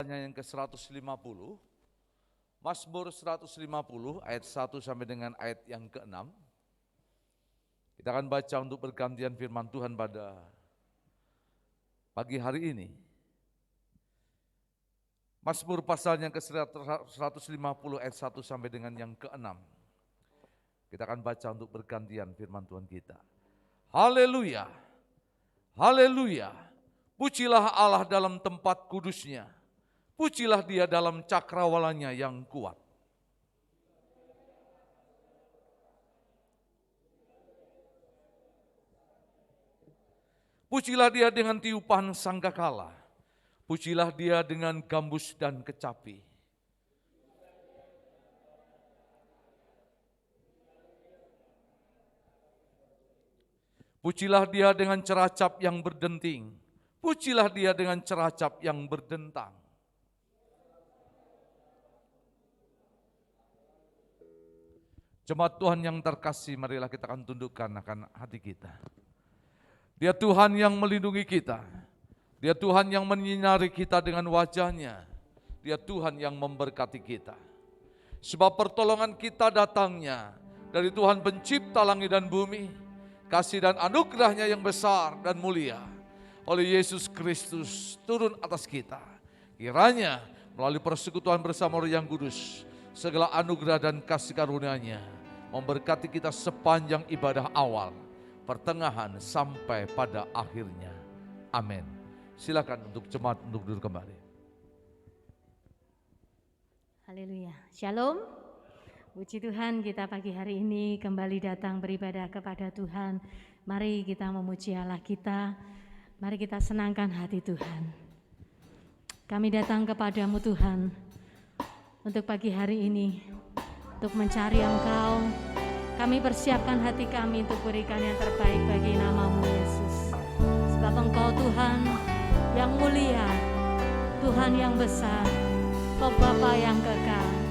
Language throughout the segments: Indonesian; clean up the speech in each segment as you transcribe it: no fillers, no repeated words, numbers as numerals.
Yang ke-150, Mazmur 150 ayat 1 sampai dengan ayat yang ke-6. Kita akan baca untuk bergantian firman Tuhan pada pagi hari ini. Mazmur pasal yang ke-150 ayat 1 sampai dengan yang ke-6. Kita akan baca untuk bergantian firman Tuhan kita. Haleluya, haleluya, pujilah Allah dalam tempat kudusnya. Pujilah Dia dalam cakrawalanya yang kuat. Pujilah Dia dengan tiupan sangkakala. Pujilah Dia dengan gambus dan kecapi. Pujilah Dia dengan ceracap yang berdenting. Pujilah Dia dengan ceracap yang berdentang. Jemaat Tuhan yang terkasih, marilah kita akan tundukkan akan hati kita. Dia Tuhan yang melindungi kita. Dia Tuhan yang menyinari kita dengan wajah-Nya. Dia Tuhan yang memberkati kita. Sebab pertolongan kita datangnya dari Tuhan pencipta langit dan bumi. Kasih dan anugerah-Nya yang besar dan mulia oleh Yesus Kristus turun atas kita. Kiranya melalui persekutuan bersama Roh yang Kudus, segala anugerah dan kasih karunia-Nya memberkati kita sepanjang ibadah awal, pertengahan sampai pada akhirnya. Amin. Silakan untuk jemaat untuk duduk kembali. Haleluya. Shalom. Puji Tuhan, kita pagi hari ini kembali datang beribadah kepada Tuhan. Mari kita memuji Allah kita. Mari kita senangkan hati Tuhan. Kami datang kepadamu Tuhan untuk pagi hari ini, untuk mencari Engkau. Kami persiapkan hati kami untuk berikan yang terbaik bagi nama-Mu Yesus. Sebab Engkau Tuhan yang mulia, Tuhan yang besar, Engkau Bapa yang kekal.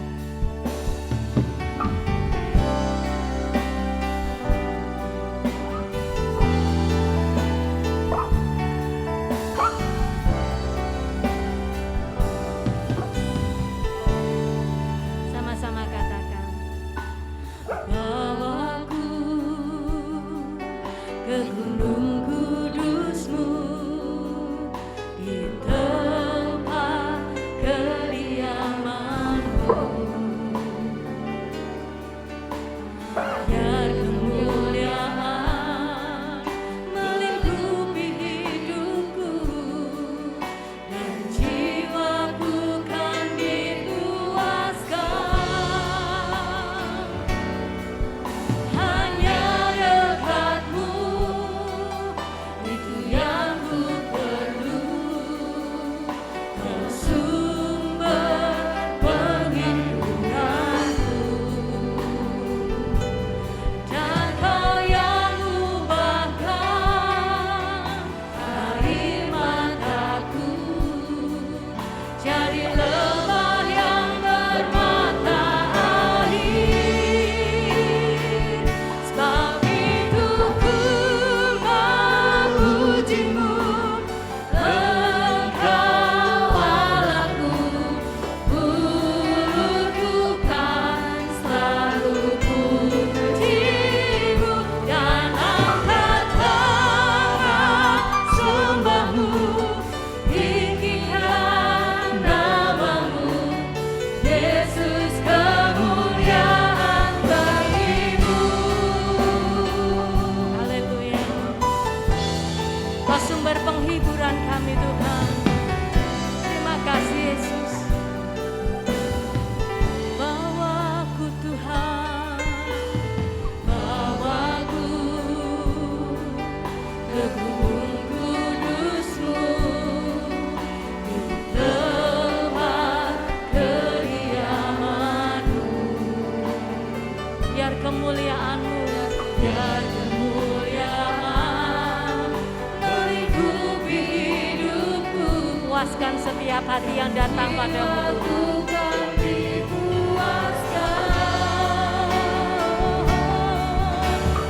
Setiap hati yang datang padamu Tuhan.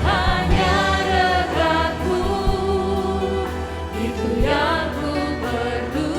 Hanya dekatmu, itu yang ku perlu.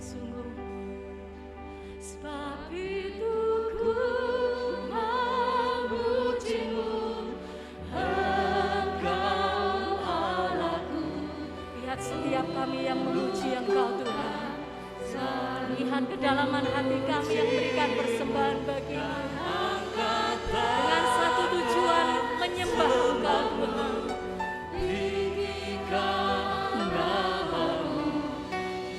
sungguh-sungguh. Sebab itu ku memujimu, Engkau Allahku. Lihat setiap kami yang memuji Engkau Tuhan. Lihat kedalaman hati kami yang berikan persembahan bagi-Mu dengan satu tujuan, menyembah Engkau Tuhan. Tinggikan nama-Mu,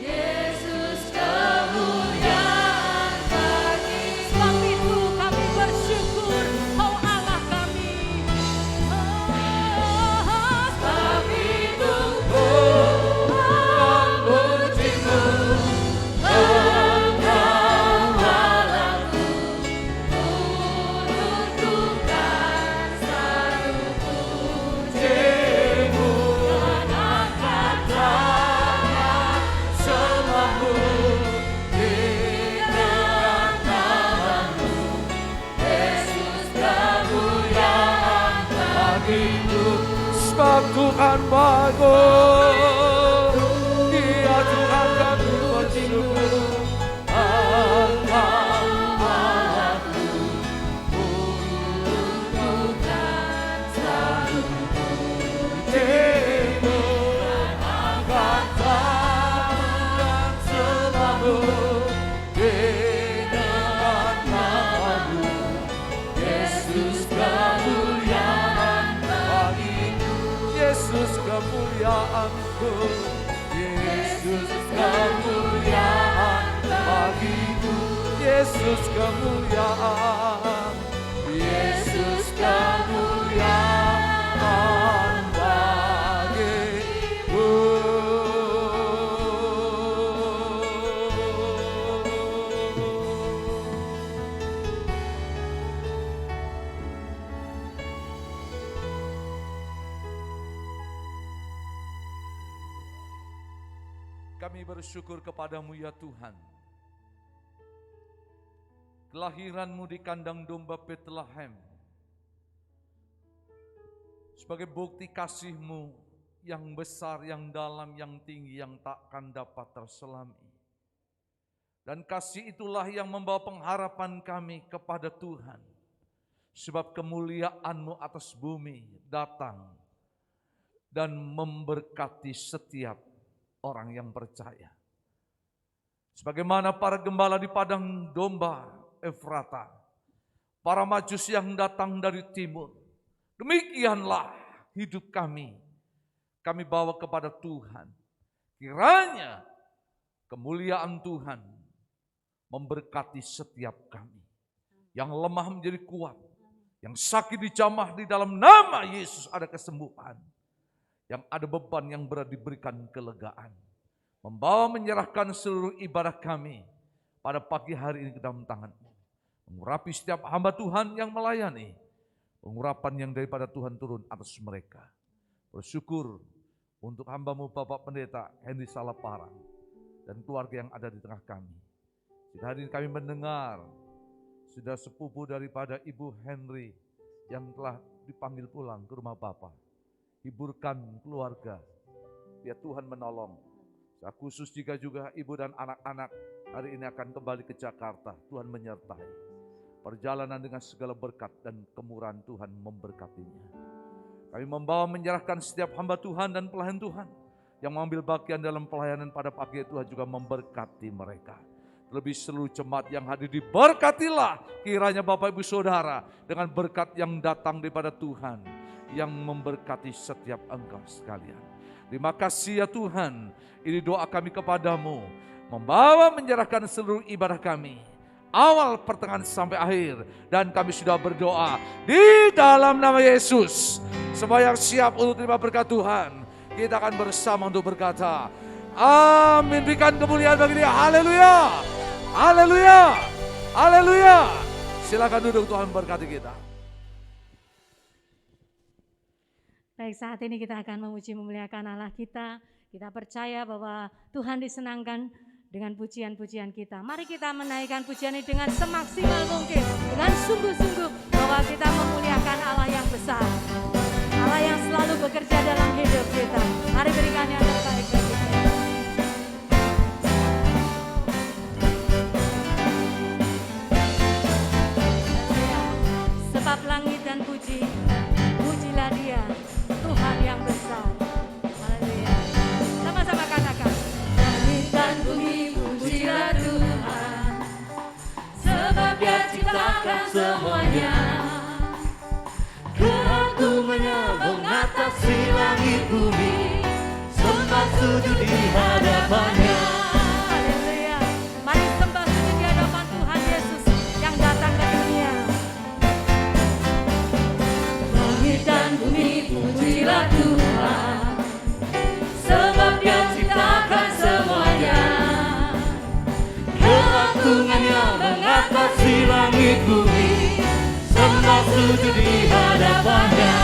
Yesus, kemuliaan bagi. Sebab itu kami bersyukur, Oh Allah kami. Sebab itu ku memuji-Mu, sebab Tuhan bagus, Dia Tuhan kami bersyukur. Engkau Allahku, kudukan selalu pujimu, angkat tangan dan sembahmu dengan nama-Mu, Yesus kemuliaan bagiku. Yesus kemuliaanku, Yesus kemuliaan bagiku, Yesus kemuliaan, Yesus kemuliaan bagiku. Kami bersyukur kepada-Mu ya Tuhan. Kelahiran-Mu di kandang domba Bethlehem sebagai bukti kasih-Mu yang besar, yang dalam, yang tinggi, yang takkan dapat terselami. Dan kasih itulah yang membawa pengharapan kami kepada Tuhan. Sebab kemuliaan-Mu atas bumi datang dan memberkati setiap orang yang percaya. Sebagaimana para gembala di padang domba Efrata, para majus yang datang dari timur, demikianlah hidup kami bawa kepada Tuhan. Kiranya kemuliaan Tuhan memberkati setiap kami. Yang lemah menjadi kuat, yang sakit dijamah di dalam nama Yesus ada kesembuhan. Yang ada beban yang berat diberikan kelegaan. Membawa menyerahkan seluruh ibadah kami pada pagi hari ini ke dalam tangan-Mu. Mengurapi setiap hamba Tuhan yang melayani. Pengurapan yang daripada Tuhan turun atas mereka. Bersyukur untuk hamba-Mu Bapak Pendeta Henry Salaparang dan keluarga yang ada di tengah kami. Jika hari ini kami mendengar sudah sepupu daripada Ibu Henry yang telah dipanggil pulang ke rumah Bapak. Hiburkan keluarga, biar Tuhan menolong. Khusus jika juga ibu dan anak-anak hari ini akan kembali ke Jakarta, Tuhan menyertai. Perjalanan dengan segala berkat dan kemurahan Tuhan memberkatinya. Kami membawa menyerahkan setiap hamba Tuhan dan pelayan Tuhan yang mengambil bagian dalam pelayanan pada pagi Tuhan juga memberkati mereka. Lebih seluruh jemaat yang hadir diberkatilah kiranya Bapak Ibu Saudara dengan berkat yang datang daripada Tuhan yang memberkati setiap engkau sekalian. Terima kasih ya Tuhan, ini doa kami kepadamu, membawa menyerahkan seluruh ibadah kami, awal, pertengahan sampai akhir, dan kami sudah berdoa di dalam nama Yesus. Semua yang siap untuk terima berkat Tuhan, kita akan bersama untuk berkata, amin. Berikan kemuliaan bagi Dia, haleluya, haleluya, haleluya. Silakan duduk, Tuhan berkati kita. Baik, saat ini kita akan memuji memuliakan Allah kita. Kita percaya bahwa Tuhan disenangkan dengan pujian-pujian kita. Mari kita menaikkan pujian ini dengan semaksimal mungkin, dengan sungguh-sungguh bahwa kita memuliakan Allah yang besar, Allah yang selalu bekerja dalam hidup kita. Mari berikan yang terbaik bagi kita. semuanya. Keagungannya mengatasi langit bumi, sembah sujud di hadapannya. Haleluya. Mari sembah sujud di hadapan Tuhan Yesus yang datang ke dunia. Langit dan bumi pujilah Tuhan, sebab Dia ciptakan semuanya. Keagungannya mengatasi langit bumi, sembah sujud di hadapannya.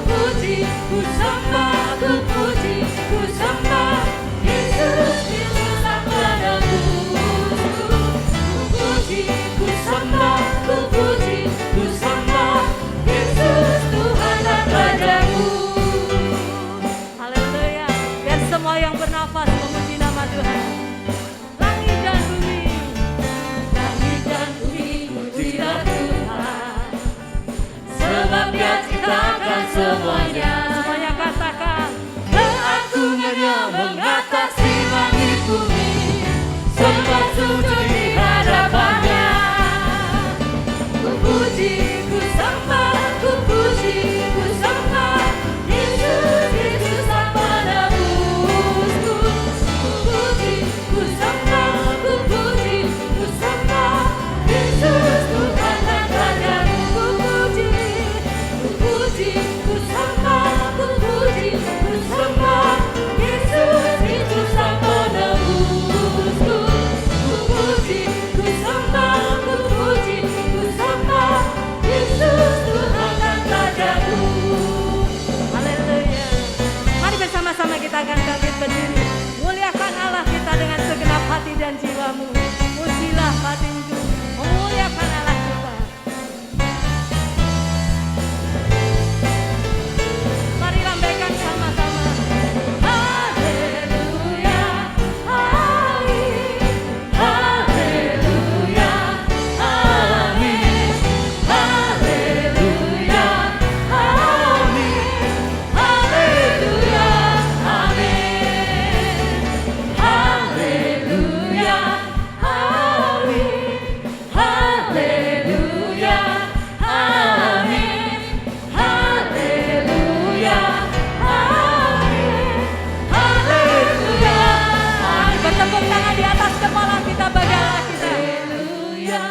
Puji, ku sembah, ku puji, ku sembah Yesus, Yesus Sang Penebus. Ku puji, ku sembah, ku puji, ku sembah Yesus Tuhan dan Rajaku. Haleluya. Biar semua yang bernafas memuji nama Tuhan. Langit dan bumi, langit dan bumi pujilah Tuhan, sebab Dia ciptakan semuanya. Semuanya katakan, keagungannya mengatasi langit bumi, sembah sujud di hadapannya. Ku puji, ku sembah, ku puji, ku sembah Yesus, Yesus Sang Penebusku. Ku puji, ku sembah, ku puji, ku sembah Yesus Tuhan dan Rajaku. Ku puji, ku puji, ku sembah, ku puji, ku sembah Yesus, Yesus Sang Penebusku. Ku puji, ku sembah, ku puji, ku sembah Yesus Tuhan dan Rajaku. Haleluya. Mari bersama-sama kita akan bangkit berdiri. Muliakan Allah kita dengan segenap hati dan jiwamu. Pujilah batinku, memuliakan Allah kita. Mari lambaikan sama-sama. Haleluya, amin. Haleluya, amin. Haleluya, amin. Haleluya, amin. Haleluya, amin. Haleluya, amin. Haleluya, amin. Haleluya, amin. Bertepuk tangan di atas kepala kita, bagi Allah kita. Haleluya,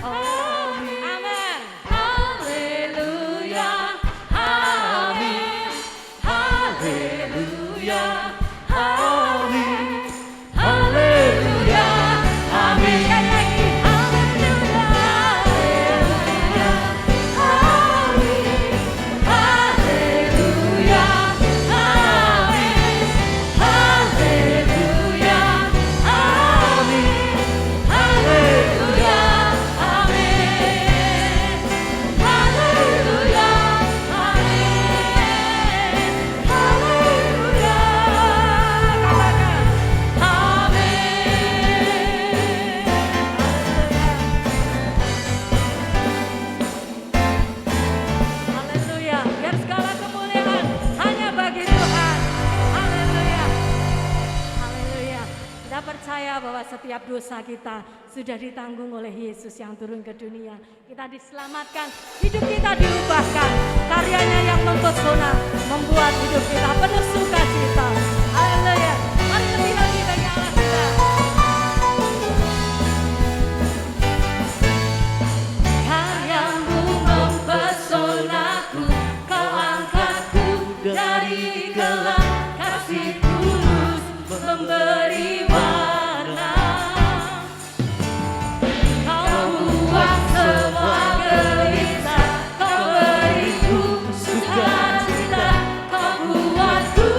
amin. Amin. Haleluya, amin. Haleluya, amin. Haleluya, amin. Sekali lagi. Haleluya, amin. Haleluya, amin. Haleluya, amin. Haleluya, amin. Haleluya, amin. Haleluya. Katakan, haleluya. Biar segala kemuliaan hanya bagi Tuhan. Haleluya. Haleluya. Kita percaya bahwa setiap dosa kita sudah ditanggung oleh Yesus yang turun ke dunia. Kita diselamatkan, hidup kita diubahkan. Karyanya yang mempesona membuat hidup kita penuh sukacita. Haleluya. Mari lebih lagi bagi Allah kita. Karyamu mempesonaku, kau angkatku dari gelap, kasih tulus memberi warna. Kau buang semua gelisah, kau beriku sukacita, kau buatku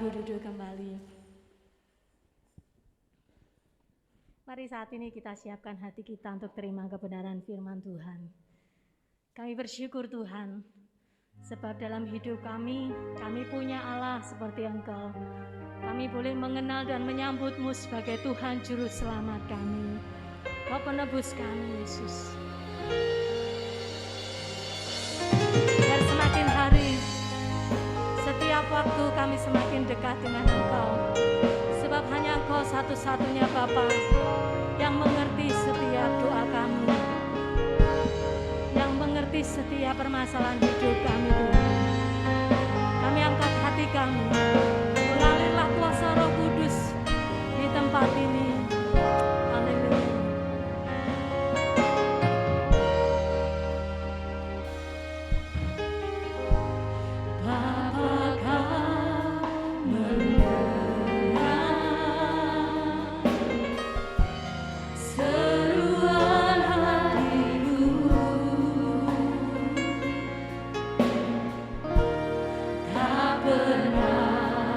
Ibu duduk kembali. Mari saat ini kita siapkan hati kita untuk terima kebenaran firman Tuhan. Kami bersyukur Tuhan, sebab dalam hidup kami punya Allah seperti Engkau. Kami boleh mengenal dan menyambut-Mu sebagai Tuhan Juru Selamat kami. Kau penebus kami, Yesus. Biar semakin hari, setiap waktu kami semakin dekat dengan Engkau. Sebab hanya Engkau satu-satunya Bapa yang mengerti setiap doa kami, yang mengerti setiap permasalahan hidup kami Tuhan. Kami angkat hati kami, mengalirlah kuasa Roh Kudus di tempat ini. Haleluya. Bapa Kau mendengar seruan hatiku, tak pernah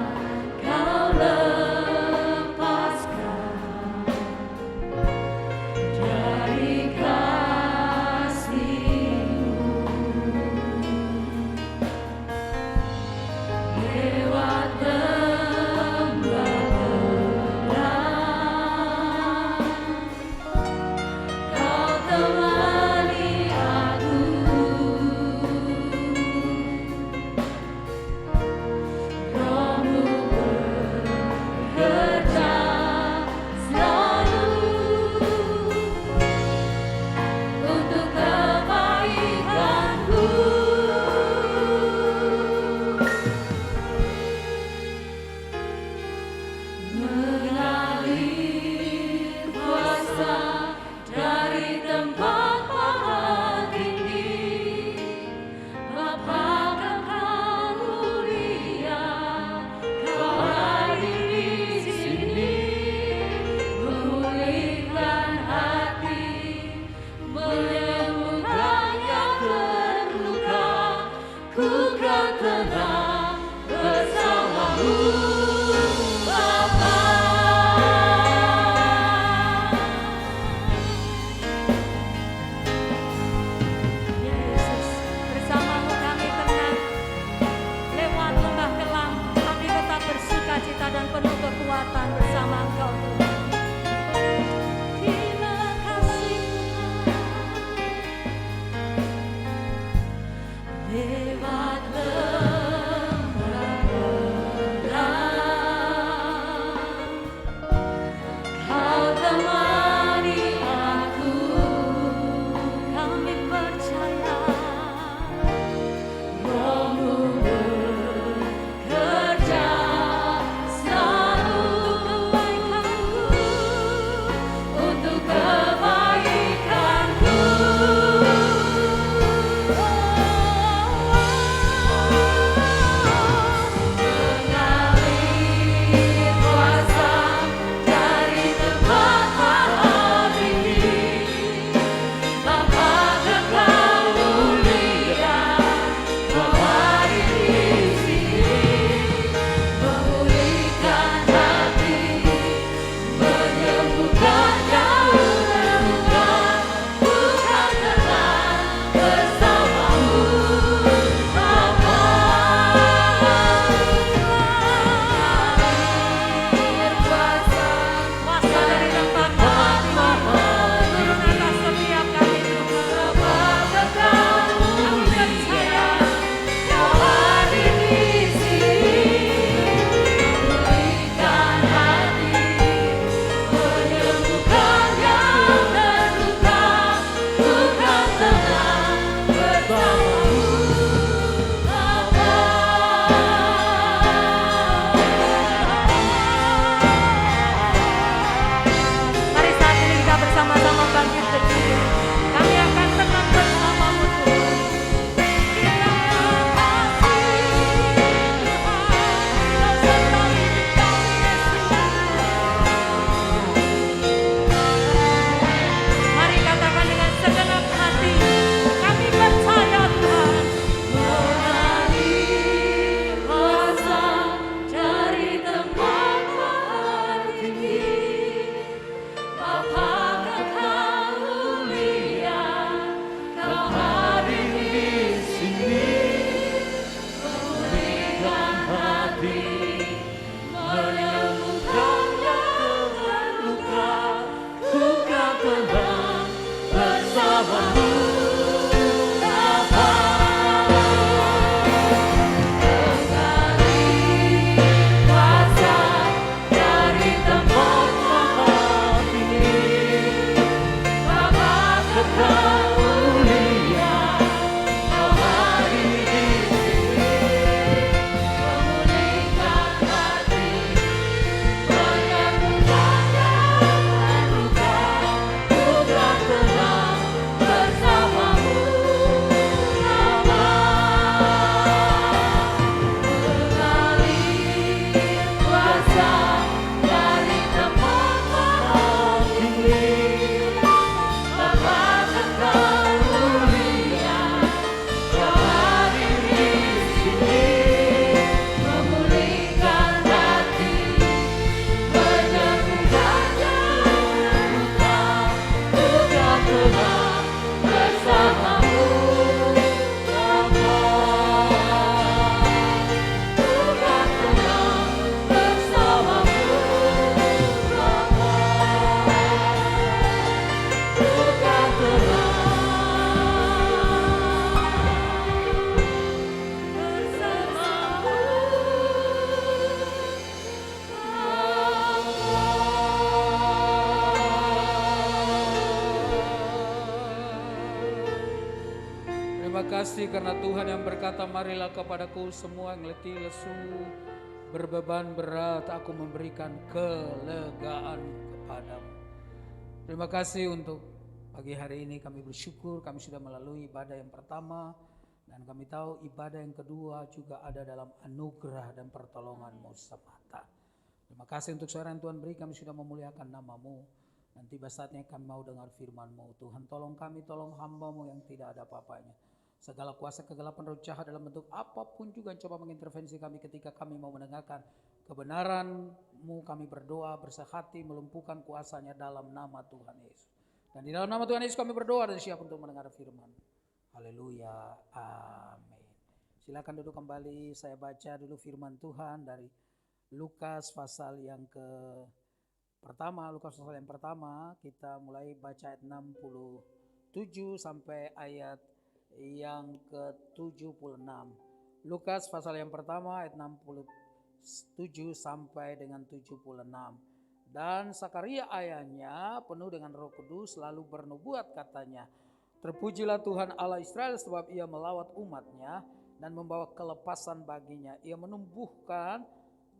Terima kasih karena Tuhan yang berkata, marilah kepadaku semua yang letih lesu, berbeban berat, aku memberikan kelegaan kepadamu. Terima kasih untuk pagi hari ini, kami bersyukur kami sudah melalui ibadah yang pertama, dan kami tahu ibadah yang kedua juga ada dalam anugerah dan pertolongan-Mu semata. Terima kasih untuk suara yang Tuhan beri, kami sudah memuliakan nama-Mu. Dan tiba saatnya kami mau dengar firman-Mu. Tuhan tolong kami, tolong hamba-Mu yang tidak ada apa-apanya. Segala kuasa kegelapan roh jahat dalam bentuk apapun juga yang coba mengintervensi kami ketika kami mau mendengarkan kebenaran-Mu, kami berdoa bersehati melumpuhkan kuasanya dalam nama Tuhan Yesus. Dan di dalam nama Tuhan Yesus kami berdoa dan siap untuk mendengar firman. Haleluya, amin. Silakan duduk kembali, saya baca dulu firman Tuhan dari Lukas pasal yang pertama, kita mulai baca ayat 67 sampai ayat yang ke-76. Lukas pasal yang pertama ayat 67 sampai dengan 76. Dan Sakaria ayahnya penuh dengan Roh Kudus lalu bernubuat katanya, terpujilah Tuhan Allah Israel sebab ia melawat umatnya dan membawa kelepasan baginya. Ia menumbuhkan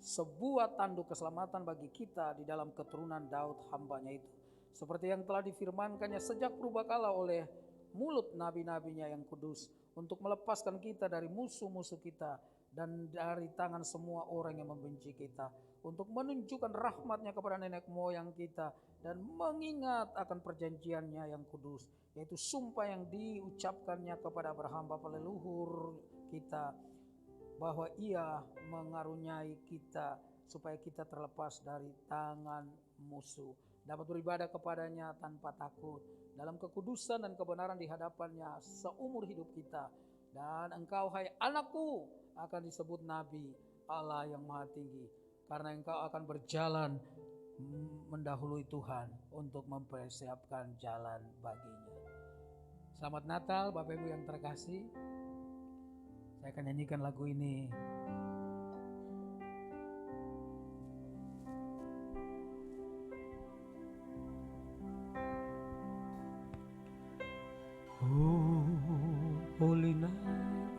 sebuah tanduk keselamatan bagi kita di dalam keturunan Daud hambanya itu, seperti yang telah difirmankannya sejak purbakala oleh mulut nabi-nabinya yang kudus, untuk melepaskan kita dari musuh-musuh kita dan dari tangan semua orang yang membenci kita, untuk menunjukkan rahmatnya kepada nenek moyang kita dan mengingat akan perjanjiannya yang kudus, yaitu sumpah yang diucapkannya kepada Abraham bapa leluhur kita, bahwa ia mengarunyai kita supaya kita terlepas dari tangan musuh, dapat beribadah kepadanya tanpa takut dalam kekudusan dan kebenaran di hadapannya seumur hidup kita. Dan engkau hai anakku akan disebut Nabi Allah yang Maha Tinggi, karena engkau akan berjalan mendahului Tuhan untuk mempersiapkan jalan baginya. Selamat Natal Bapak Ibu yang terkasih. Saya akan nyanyikan lagu ini. Oh, holy night,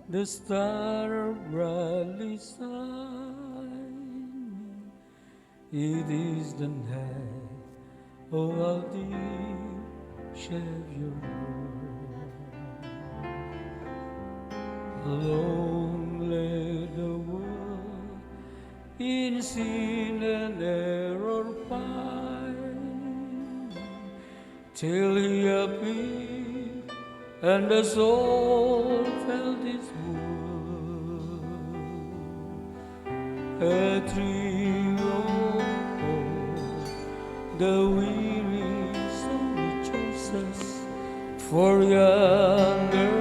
the star brightly shining. It is the night of our dear Savior. Long lay the world in sin and error pine, till He appeared and the soul felt His word. A tree of hope, the weary soul rejoices, for yonder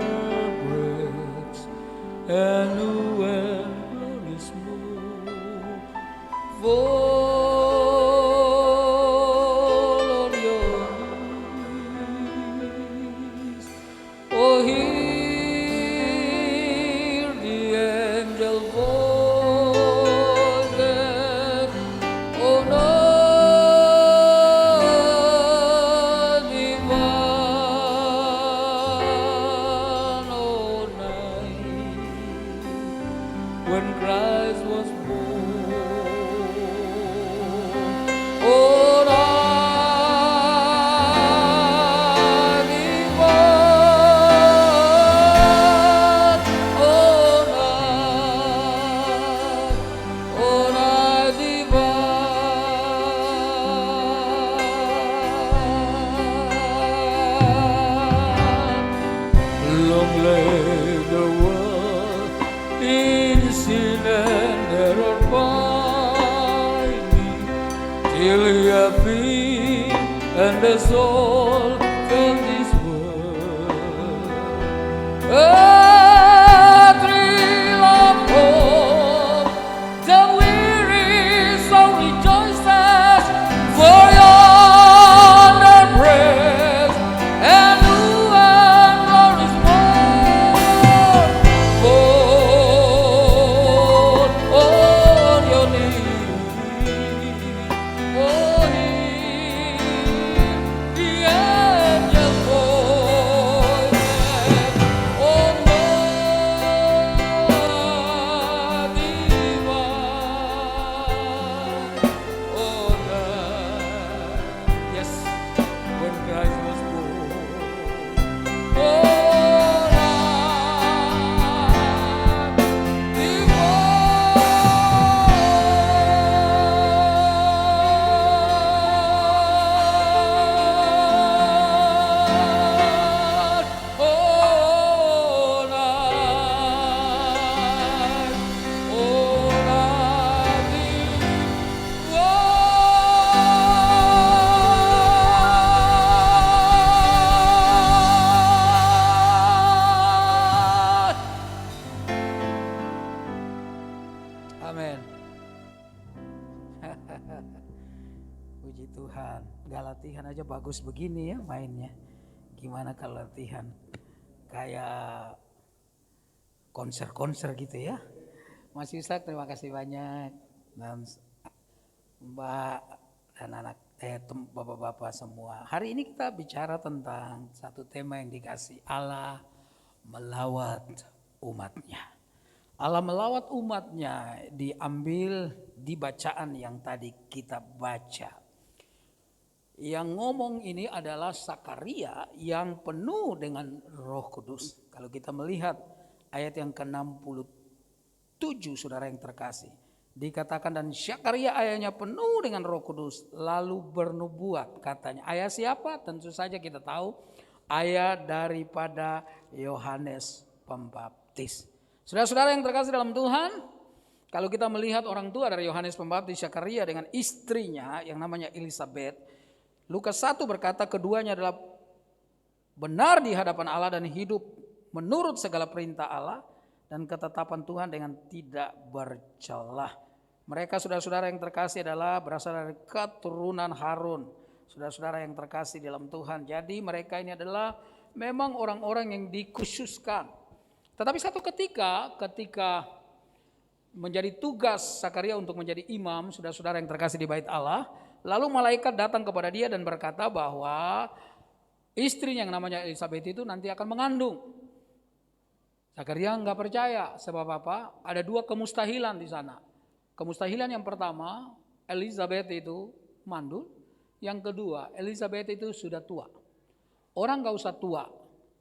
and new and glorious move. Fall on your knees, oh hear the angel voices, oh night divine, oh night when Christ was born. Oh, night divine, oh, night divine. Long lay the world in sin and error binding, till He appeared and the soul felt His word. A thrill of hope, the weary soul rejoices, for yonder breath and new and glorious morn. Fall on your knees, oh hear the angel voices, latihan aja bagus begini ya mainnya. Gimana kalau latihan kayak konser-konser gitu ya. Mas Yusak terima kasih banyak. Dan Mbak dan anak bapak-bapak semua. Hari ini kita bicara tentang satu tema yang dikasih, Allah melawat umatnya. Allah melawat umatnya diambil di bacaan yang tadi kita baca. Yang ngomong ini adalah Zakaria yang penuh dengan Roh Kudus. Kalau kita melihat ayat yang ke-67 saudara yang terkasih. Dikatakan dan Zakaria ayahnya penuh dengan Roh Kudus lalu bernubuat katanya. Ayah siapa? Tentu saja kita tahu ayah daripada Yohanes Pembaptis. Saudara-saudara yang terkasih dalam Tuhan, kalau kita melihat orang tua dari Yohanes Pembaptis, Zakaria dengan istrinya yang namanya Elisabeth, Lukas 1 berkata keduanya adalah benar di hadapan Allah dan hidup menurut segala perintah Allah dan ketetapan Tuhan dengan tidak bercelah. Mereka saudara-saudara yang terkasih adalah berasal dari keturunan Harun. Saudara-saudara yang terkasih dalam Tuhan. Jadi mereka ini adalah memang orang-orang yang dikhususkan. Tetapi satu ketika menjadi tugas Zakaria untuk menjadi imam, saudara-saudara yang terkasih di bait Allah, lalu malaikat datang kepada dia dan berkata bahwa istrinya yang namanya Elisabeth itu nanti akan mengandung. Zakaria enggak percaya, sebab apa? Ada dua kemustahilan di sana. Kemustahilan yang pertama, Elisabeth itu mandul. Yang kedua, Elisabeth itu sudah tua. Orang enggak usah tua,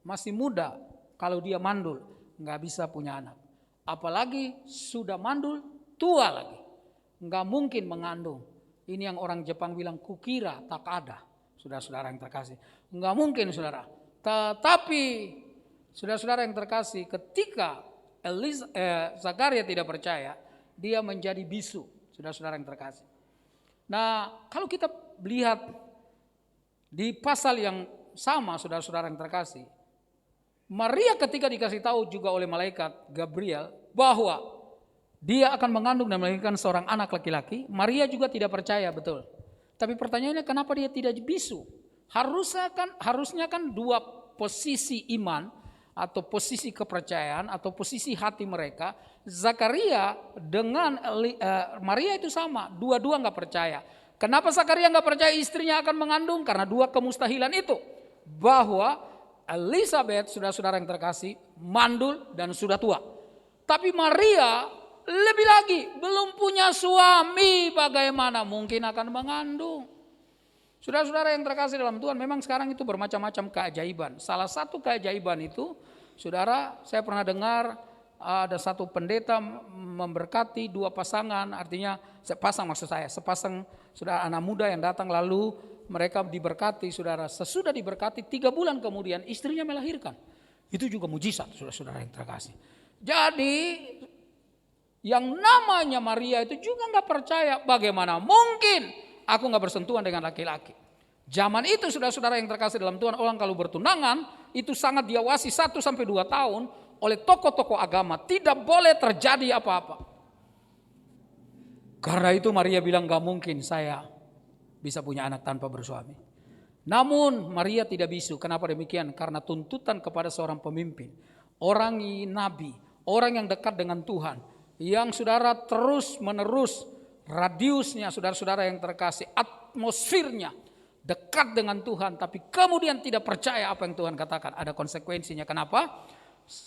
masih muda. Kalau dia mandul, enggak bisa punya anak. Apalagi sudah mandul, tua lagi. Enggak mungkin mengandung. Ini yang orang Jepang bilang kukira tak ada. Saudara-saudara yang terkasih. Enggak mungkin saudara. Tetapi saudara-saudara yang terkasih, ketika Zakaria tidak percaya, dia menjadi bisu. Saudara-saudara yang terkasih. Nah, kalau kita lihat di pasal yang sama, saudara-saudara yang terkasih, Maria ketika dikasih tahu juga oleh malaikat Gabriel bahwa dia akan mengandung dan melahirkan seorang anak laki-laki, Maria juga tidak percaya, betul. Tapi pertanyaannya kenapa dia tidak bisu? Harusnya kan dua posisi iman atau posisi kepercayaan atau posisi hati mereka. Zakaria dengan Maria itu sama, dua-dua nggak percaya. Kenapa Zakaria nggak percaya istrinya akan mengandung? Karena dua kemustahilan itu, bahwa Elisabeth, saudara-saudara yang terkasih, mandul dan sudah tua. Tapi Maria lebih lagi, belum punya suami, bagaimana mungkin akan mengandung? Saudara-saudara yang terkasih dalam Tuhan, memang sekarang itu bermacam-macam keajaiban. Salah satu keajaiban itu, saudara, saya pernah dengar ada satu pendeta memberkati dua pasangan, artinya sepasang maksud saya, sepasang saudara anak muda yang datang lalu mereka diberkati, saudara. Sesudah diberkati 3 bulan kemudian istrinya melahirkan. Itu juga mujizat, saudara-saudara yang terkasih. Jadi yang namanya Maria itu juga nggak percaya, bagaimana mungkin aku nggak bersentuhan dengan laki-laki. Zaman itu saudara-saudara yang terkasih dalam Tuhan, orang kalau bertunangan itu sangat diawasi 1-2 tahun oleh tokoh-tokoh agama, tidak boleh terjadi apa-apa. Karena itu Maria bilang nggak mungkin saya bisa punya anak tanpa bersuami. Namun Maria tidak bisu. Kenapa demikian? Karena tuntutan kepada seorang pemimpin, orang nabi, orang yang dekat dengan Tuhan, yang saudara terus menerus radiusnya, saudara-saudara yang terkasih, atmosfernya dekat dengan Tuhan, tapi kemudian tidak percaya apa yang Tuhan katakan. Ada konsekuensinya. Kenapa?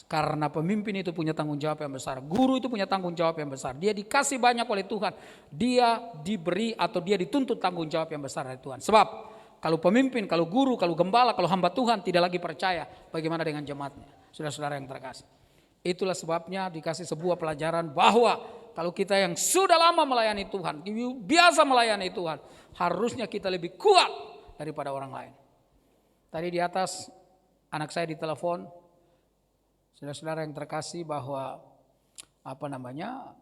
Karena pemimpin itu punya tanggung jawab yang besar. Guru itu punya tanggung jawab yang besar. Dia dikasih banyak oleh Tuhan. Dia diberi atau dia dituntut tanggung jawab yang besar dari Tuhan. Sebab kalau pemimpin, kalau guru, kalau gembala, kalau hamba Tuhan tidak lagi percaya, bagaimana dengan jemaatnya? Saudara-saudara yang terkasih. Itulah sebabnya dikasih sebuah pelajaran bahwa kalau kita yang sudah lama melayani Tuhan, biasa melayani Tuhan, harusnya kita lebih kuat daripada orang lain. Tadi di atas anak saya ditelepon, saudara-saudara yang terkasih, bahwa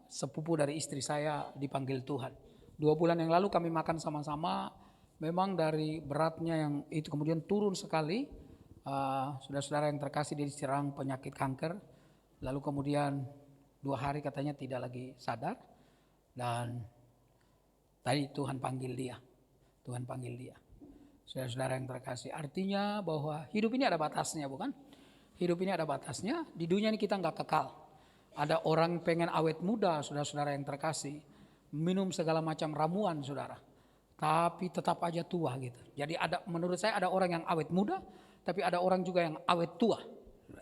sepupu dari istri saya dipanggil Tuhan. 2 bulan yang lalu kami makan sama-sama, memang dari beratnya yang itu kemudian turun sekali. Saudara-saudara yang terkasih, dia diserang penyakit kanker. Lalu kemudian 2 hari katanya tidak lagi sadar. Dan tadi Tuhan panggil dia. Saudara-saudara yang terkasih, artinya bahwa hidup ini ada batasnya, bukan? Hidup ini ada batasnya, di dunia ini kita nggak kekal. Ada orang pengen awet muda, saudara-saudara yang terkasih, minum segala macam ramuan, saudara. Tapi tetap aja tua gitu. Jadi menurut saya ada orang yang awet muda, tapi ada orang juga yang awet tua.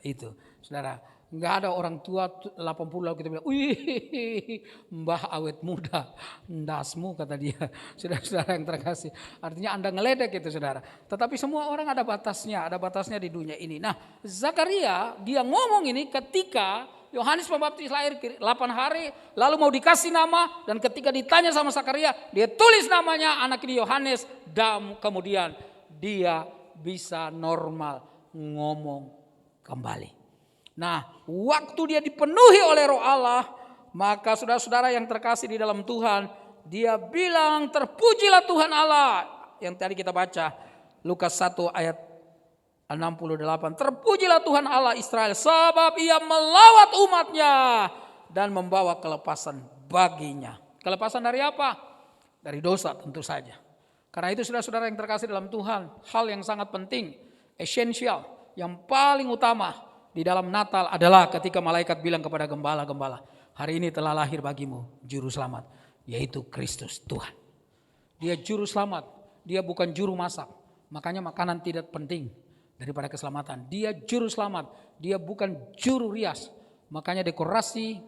Itu, saudara. Nggak ada orang tua 80 lalu kita bilang, wih, mbah awet muda, ndasmu kata dia. Saudara-saudara yang terkasih. Artinya Anda ngeledek itu, saudara. Tetapi semua orang ada batasnya di dunia ini. Nah, Zakaria dia ngomong ini ketika Yohanes Pembaptis lahir 8 hari, lalu mau dikasih nama, dan ketika ditanya sama Zakaria, dia tulis namanya anak ini Yohanes, dan kemudian dia bisa normal ngomong kembali. Nah, waktu dia dipenuhi oleh Roh Allah, maka saudara-saudara yang terkasih di dalam Tuhan, dia bilang, terpujilah Tuhan Allah. Yang tadi kita baca, Lukas 1 ayat 68. Terpujilah Tuhan Allah Israel, sebab ia melawat umatnya dan membawa kelepasan baginya. Kelepasan dari apa? Dari dosa tentu saja. Karena itu saudara-saudara yang terkasih dalam Tuhan, hal yang sangat penting, esensial, yang paling utama di dalam Natal adalah ketika malaikat bilang kepada gembala-gembala, hari ini telah lahir bagimu juru selamat, yaitu Kristus Tuhan. Dia juru selamat, dia bukan juru masak. Makanya makanan tidak penting daripada keselamatan. Dia juru selamat, dia bukan juru rias. Makanya dekorasi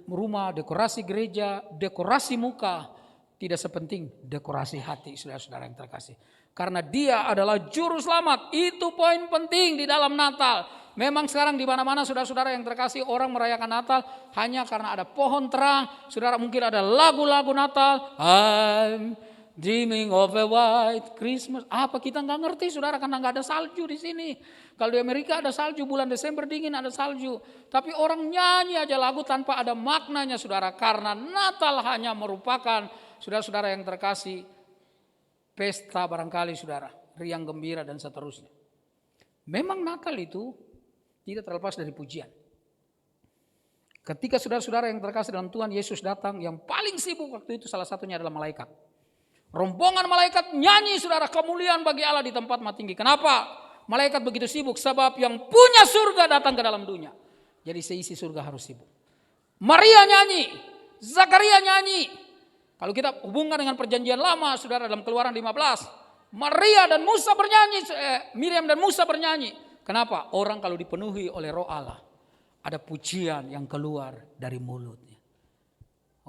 rumah, dekorasi gereja, dekorasi muka tidak sepenting dekorasi hati, saudara-saudara yang terkasih. Karena dia adalah juru selamat. Itu poin penting di dalam Natal. Memang sekarang di mana-mana saudara-saudara yang terkasih orang merayakan Natal hanya karena ada pohon terang. Saudara mungkin ada lagu-lagu Natal. I'm dreaming of a white Christmas. Apa kita nggak ngerti, saudara, karena nggak ada salju di sini. Kalau di Amerika ada salju, bulan Desember dingin ada salju. Tapi orang nyanyi aja lagu tanpa ada maknanya, saudara. Karena Natal hanya merupakan, saudara-saudara yang terkasih, pesta barangkali, saudara, riang gembira dan seterusnya. Memang Natal itu tidak terlepas dari pujian. Ketika saudara-saudara yang terkasih dalam Tuhan, Yesus datang, yang paling sibuk waktu itu salah satunya adalah malaikat. Rombongan malaikat nyanyi, saudara, kemuliaan bagi Allah di tempat maha tinggi. Kenapa? Malaikat begitu sibuk, sebab yang punya surga datang ke dalam dunia. Jadi seisi surga harus sibuk. Maria nyanyi, Zakaria nyanyi. Kalau kita hubungkan dengan perjanjian lama, saudara, dalam Keluaran 15, Maria dan Musa bernyanyi, Miriam dan Musa bernyanyi. Kenapa? Orang kalau dipenuhi oleh Roh Allah, ada pujian yang keluar dari mulutnya.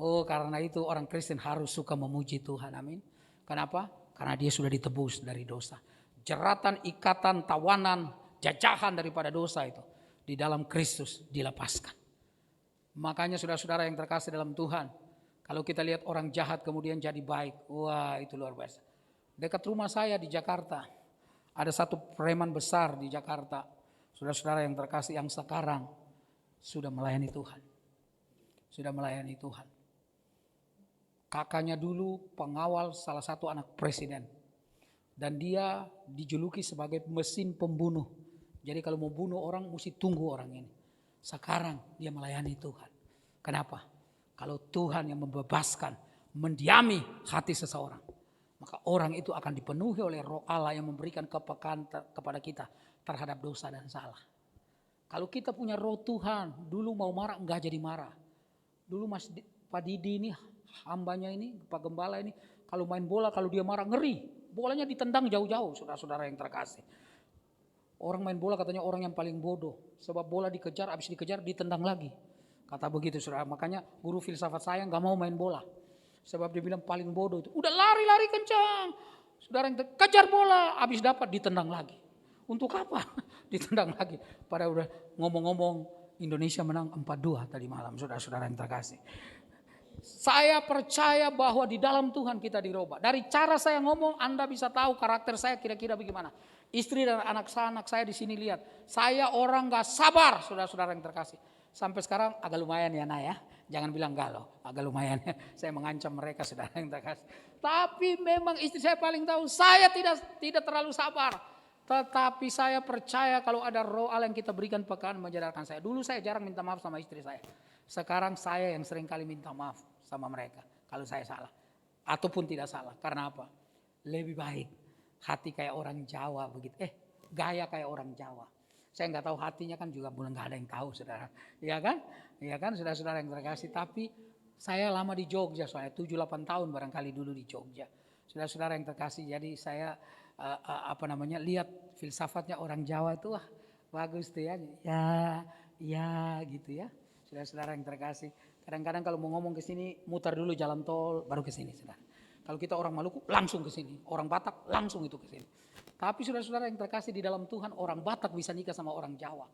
Oh, karena itu orang Kristen harus suka memuji Tuhan, amin. Kenapa? Karena dia sudah ditebus dari dosa. Jeratan, ikatan, tawanan, jajahan daripada dosa itu di dalam Kristus dilepaskan. Makanya saudara-saudara yang terkasih dalam Tuhan, kalau kita lihat orang jahat kemudian jadi baik, wah itu luar biasa. Dekat rumah saya di Jakarta, ada satu preman besar di Jakarta, saudara-saudara yang terkasih, yang sekarang sudah melayani Tuhan. Sudah melayani Tuhan. Kakaknya dulu pengawal salah satu anak presiden. Dan dia dijuluki sebagai mesin pembunuh. Jadi kalau mau bunuh orang mesti tunggu orang ini. Sekarang dia melayani Tuhan. Kenapa? Kalau Tuhan yang membebaskan, mendiami hati seseorang, maka orang itu akan dipenuhi oleh Roh Allah yang memberikan kepekaan kepada kita terhadap dosa dan salah. Kalau kita punya Roh Tuhan, dulu mau marah enggak jadi marah. Dulu Pak Didi ini, hambanya ini, Pak Gembala ini, kalau main bola kalau dia marah ngeri. Bolanya ditendang jauh-jauh, saudara-saudara yang terkasih. Orang main bola katanya orang yang paling bodoh. Sebab bola dikejar, habis dikejar ditendang lagi. Kata begitu, saudara. Makanya guru filsafat saya gak mau main bola. Sebab dia bilang paling bodoh itu. Udah lari-lari kencang. Saudara yang kejar bola, habis dapat ditendang lagi. Untuk apa? Ditendang lagi. Padahal udah ngomong-ngomong Indonesia menang 4-2 tadi malam, saudara-saudara yang terkasih. Saya percaya bahwa di dalam Tuhan kita dirubah. Dari cara saya ngomong Anda bisa tahu karakter saya kira-kira bagaimana. Istri dan anak-anak saya di sini lihat. Saya orang gak sabar, saudara-saudara yang terkasih. Sampai sekarang agak lumayan ya Nak ya. Jangan bilang galau, agak lumayan ya. Saya mengancam mereka, saudara yang terkasih. Tapi memang istri saya paling tahu saya tidak terlalu sabar. Tetapi saya percaya kalau ada Roh Allah yang kita berikan pekaan menjadarkan saya. Dulu saya jarang minta maaf sama istri saya. Sekarang saya yang sering kali minta maaf sama mereka kalau saya salah. Ataupun tidak salah. Karena apa? Lebih baik hati kayak orang Jawa begitu. Gaya kayak orang Jawa. Saya nggak tahu hatinya kan juga belum nggak ada yang tahu saudara. Iya kan? Iya kan saudara-saudara yang terkasih. Tapi saya lama di Jogja soalnya 7-8 tahun barangkali dulu di Jogja. Saudara-saudara yang terkasih. Jadi saya lihat filsafatnya orang Jawa itu wah bagus tuh ya. Ya gitu ya. Saudara-saudara yang terkasih. Kadang-kadang kalau mau ngomong ke sini mutar dulu jalan tol baru ke sini saudara. Kalau kita orang Maluku langsung ke sini, orang Batak langsung itu ke sini. Tapi saudara-saudara yang terkasih di dalam Tuhan, orang Batak bisa nikah sama orang Jawa.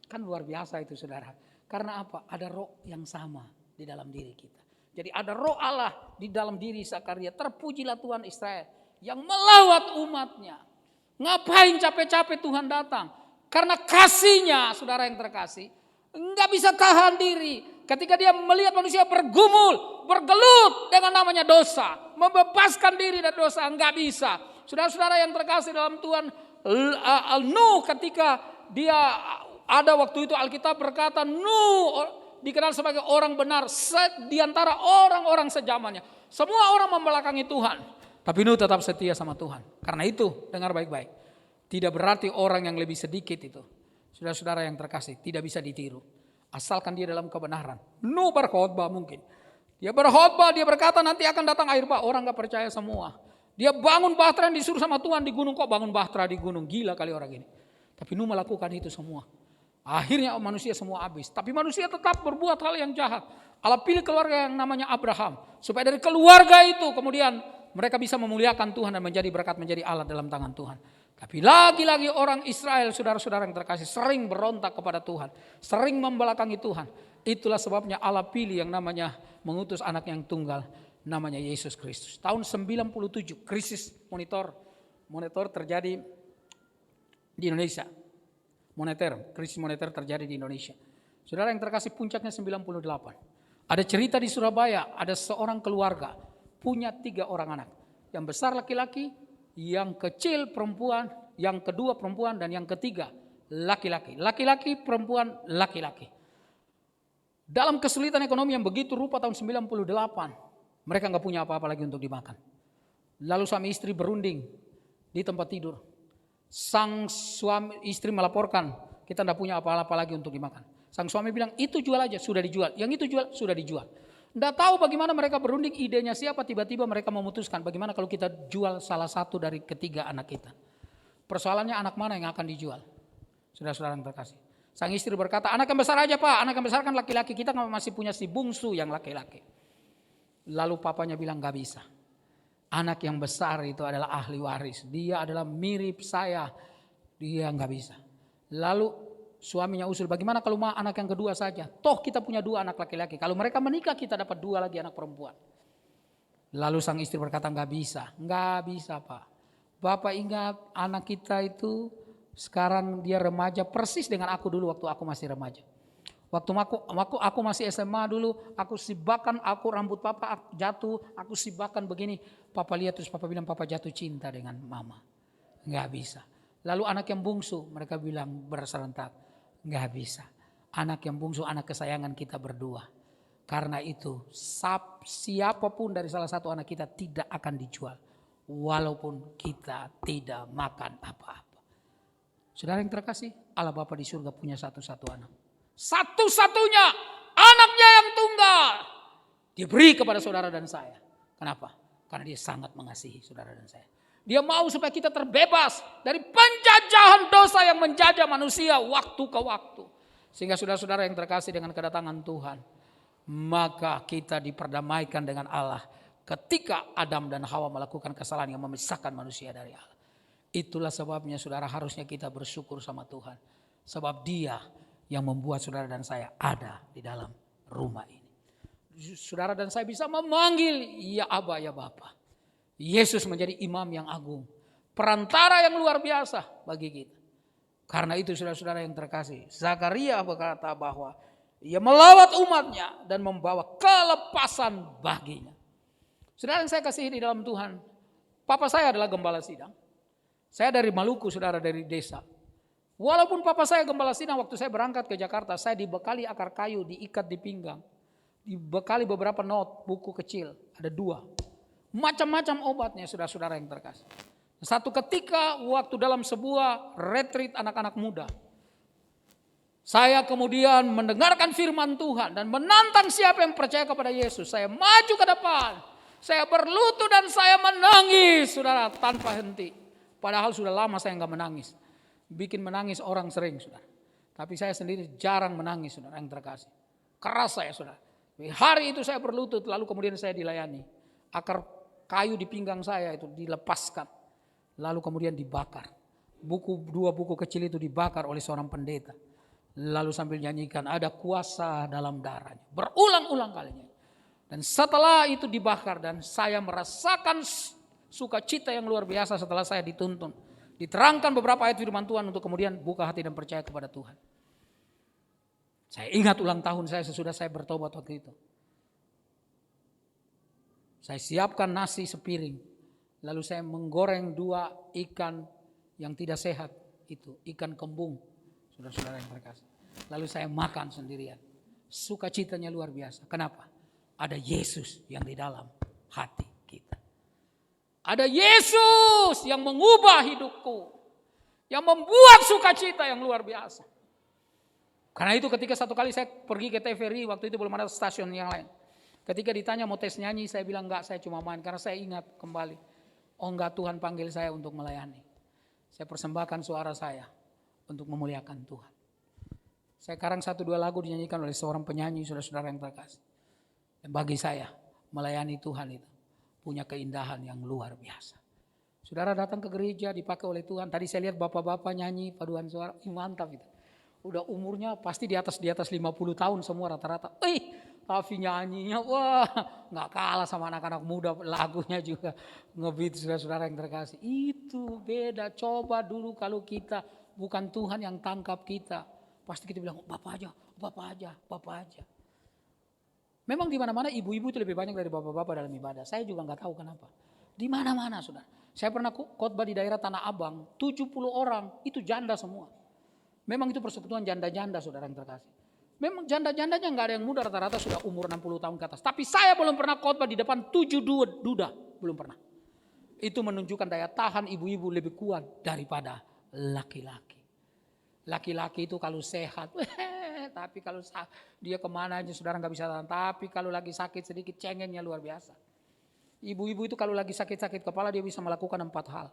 Kan luar biasa itu saudara. Karena apa? Ada roh yang sama di dalam diri kita. Jadi ada roh Allah di dalam diri Zakaria. Terpujilah Tuhan Israel yang melawat umatnya. Ngapain capek-capek Tuhan datang? Karena kasihnya saudara yang terkasih. Enggak bisa tahan diri. Ketika dia melihat manusia bergumul, bergelut dengan namanya dosa. Membebaskan diri dari dosa, enggak bisa. Saudara-saudara yang terkasih dalam Tuhan, Nuh ketika dia ada waktu itu Alkitab berkata Nuh dikenal sebagai orang benar di antara orang-orang sejamannya. Semua orang membelakangi Tuhan. Tapi Nuh tetap setia sama Tuhan. Karena itu, dengar baik-baik. Tidak berarti orang yang lebih sedikit itu. Saudara-saudara yang terkasih, tidak bisa ditiru. Asalkan dia dalam kebenaran. Nuh berkhotbah mungkin. Dia berkhotbah, dia berkata nanti akan datang air bah. Orang gak percaya semua. Dia bangun bahtera yang disuruh sama Tuhan di gunung. Kok bangun bahtera di gunung? Gila kali orang ini. Tapi Nuh melakukan itu semua. Akhirnya manusia semua habis. Tapi manusia tetap berbuat hal yang jahat. Allah pilih keluarga yang namanya Abraham. Supaya dari keluarga itu kemudian mereka bisa memuliakan Tuhan dan menjadi berkat, menjadi alat dalam tangan Tuhan. Tapi lagi-lagi orang Israel, saudara-saudara yang terkasih, sering berontak kepada Tuhan. Sering membelakangi Tuhan. Itulah sebabnya Allah pilih yang namanya mengutus anak yang tunggal. Namanya Yesus Kristus. Tahun 97 krisis moneter terjadi di Indonesia. Krisis moneter terjadi di Indonesia. Saudara yang terkasih puncaknya 98. Ada cerita di Surabaya, ada seorang keluarga punya 3 orang anak. Yang besar laki-laki, yang kecil perempuan, yang kedua perempuan, dan yang ketiga laki-laki. Laki-laki, perempuan, laki-laki. Dalam kesulitan ekonomi yang begitu rupa tahun 98, mereka gak punya apa-apa lagi untuk dimakan. Lalu suami istri berunding di tempat tidur. Sang suami istri melaporkan, kita gak punya apa-apa lagi untuk dimakan. Sang suami bilang, itu jual aja, sudah dijual. Yang itu jual, sudah dijual. Tidak tahu bagaimana mereka berunding, idenya siapa, tiba-tiba mereka memutuskan bagaimana kalau kita jual salah satu dari ketiga anak kita. Persoalannya anak mana yang akan dijual? Saudara-saudara yang terkasih. Sang istri berkata, anak yang besar aja pak, anak yang besar kan laki-laki, kita masih punya si bungsu yang laki-laki. Lalu papanya bilang gak bisa. Anak yang besar itu adalah ahli waris, dia adalah mirip saya, dia gak bisa. Lalu suaminya usul, bagaimana kalau anak yang kedua saja? Toh kita punya 2 anak laki-laki. Kalau mereka menikah kita dapat 2 lagi anak perempuan. Lalu sang istri berkata nggak bisa pak. Bapak ingat anak kita itu sekarang dia remaja persis dengan aku dulu waktu aku masih remaja. Waktu aku masih SMA dulu, aku sibakan, rambut papa jatuh, aku sibakan begini. Papa lihat terus papa bilang papa jatuh cinta dengan mama. Nggak bisa. Lalu anak yang bungsu mereka bilang berserentak. Nggak bisa. Anak yang bungsu, anak kesayangan kita berdua. Karena itu siapapun dari salah satu anak kita tidak akan dijual. Walaupun kita tidak makan apa-apa. Saudara yang terkasih, Allah Bapa di surga punya satu-satu anak. Satu-satunya anaknya yang tunggal. Dia beri kepada saudara dan saya. Kenapa? Karena dia sangat mengasihi saudara dan saya. Dia mau supaya kita terbebas dari penjajahan dosa yang menjajah manusia waktu ke waktu. Sehingga saudara-saudara yang terkasih dengan kedatangan Tuhan. Maka kita diperdamaikan dengan Allah. Ketika Adam dan Hawa melakukan kesalahan yang memisahkan manusia dari Allah. Itulah sebabnya saudara harusnya kita bersyukur sama Tuhan. Sebab dia yang membuat saudara dan saya ada di dalam rumah ini. Saudara dan saya bisa memanggil ya Aba ya Bapa. Yesus menjadi imam yang agung. Perantara yang luar biasa bagi kita. Karena itu saudara-saudara yang terkasih. Zakaria berkata bahwa ia melawat umatnya dan membawa kelepasan baginya. Saudara yang saya kasihi di dalam Tuhan. Papa saya adalah gembala sidang. Saya dari Maluku, saudara, dari desa. Walaupun papa saya gembala sidang, waktu saya berangkat ke Jakarta, saya dibekali akar kayu, diikat di pinggang. Dibekali beberapa buku kecil, ada 2. Macam-macam obatnya saudara-saudara yang terkasih. Satu ketika waktu dalam sebuah retreat anak-anak muda, saya kemudian mendengarkan firman Tuhan dan menantang siapa yang percaya kepada Yesus. Saya maju ke depan, saya berlutut dan saya menangis, saudara, tanpa henti. Padahal sudah lama saya nggak menangis. Bikin menangis orang sering, saudara. Tapi saya sendiri jarang menangis, saudara yang terkasih. Keras saya, saudara. Hari itu saya berlutut, lalu kemudian saya dilayani. Akar kayu di pinggang saya itu dilepaskan, lalu kemudian dibakar. Dua buku kecil itu dibakar oleh seorang pendeta. Lalu sambil nyanyikan, ada kuasa dalam darahnya. Berulang-ulang kalinya. Dan setelah itu dibakar dan saya merasakan sukacita yang luar biasa setelah saya dituntun. Diterangkan beberapa ayat firman Tuhan untuk kemudian buka hati dan percaya kepada Tuhan. Saya ingat ulang tahun saya sesudah saya bertobat waktu itu. Saya siapkan nasi sepiring. Lalu saya menggoreng 2 ikan yang tidak sehat. Itu ikan kembung. Saudara-saudara yang terkasih. Lalu saya makan sendirian. Sukacitanya luar biasa. Kenapa? Ada Yesus yang di dalam hati kita. Ada Yesus yang mengubah hidupku. Yang membuat sukacita yang luar biasa. Karena itu ketika satu kali saya pergi ke TVRI, waktu itu belum ada stasiun yang lain. Ketika ditanya mau tes nyanyi, saya bilang enggak, saya cuma main. Karena saya ingat kembali. Oh enggak, Tuhan panggil saya untuk melayani. Saya persembahkan suara saya untuk memuliakan Tuhan. Sekarang 1-2 lagu dinyanyikan oleh seorang penyanyi, saudara-saudara yang terkasih. Dan bagi saya, melayani Tuhan itu punya keindahan yang luar biasa. Saudara datang ke gereja dipakai oleh Tuhan. Tadi saya lihat bapak-bapak nyanyi paduan suara, mantap itu. Udah umurnya pasti di atas 50 tahun semua rata-rata. Tapi nyanyinya wah nggak kalah sama anak-anak muda, lagunya juga ngebeat, saudara-saudara yang terkasih. Itu beda. Coba dulu kalau kita bukan Tuhan yang tangkap kita, pasti kita bilang bapak aja, bapak aja, bapak aja. Memang di mana-mana ibu-ibu itu lebih banyak dari bapak-bapak dalam ibadah. Saya juga nggak tahu kenapa. Di mana-mana, saudara. Saya pernah khotbah di daerah Tanah Abang, 70 orang itu janda semua. Memang itu persekutuan janda-janda, saudara yang terkasih. Memang janda-jandanya nggak ada yang muda, rata-rata sudah umur 60 tahun ke atas. Tapi saya belum pernah khotbah di depan 7 duda, belum pernah. Itu menunjukkan daya tahan ibu-ibu lebih kuat daripada laki-laki. Laki-laki itu kalau sehat, tapi kalau dia kemana aja saudara nggak bisa tahan. Tapi kalau lagi sakit sedikit cengennya luar biasa. Ibu-ibu itu kalau lagi sakit-sakit kepala dia bisa melakukan 4 hal.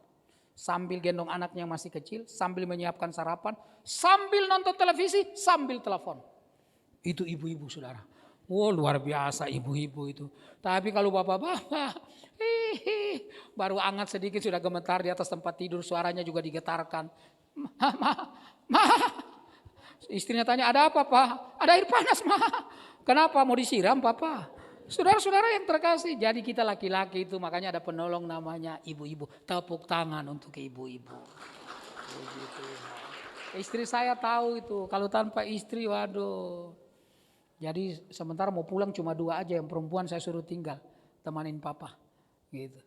Sambil gendong anaknya yang masih kecil, sambil menyiapkan sarapan, sambil nonton televisi, sambil telepon. Itu ibu-ibu saudara. Wow, luar biasa ibu-ibu itu. Tapi kalau bapak-bapak, baru hangat sedikit sudah gemetar di atas tempat tidur, suaranya juga digetarkan. Ma. Istrinya tanya, ada apa Pak? Ada air panas Ma. Kenapa mau disiram Papa? Saudara-saudara yang terkasih, jadi kita laki-laki itu makanya ada penolong namanya ibu-ibu. Tepuk tangan untuk ibu-ibu. Istri saya tahu itu, kalau tanpa istri waduh. Jadi sementara mau pulang cuma 2 aja, yang perempuan saya suruh tinggal, temanin papa. Gitu.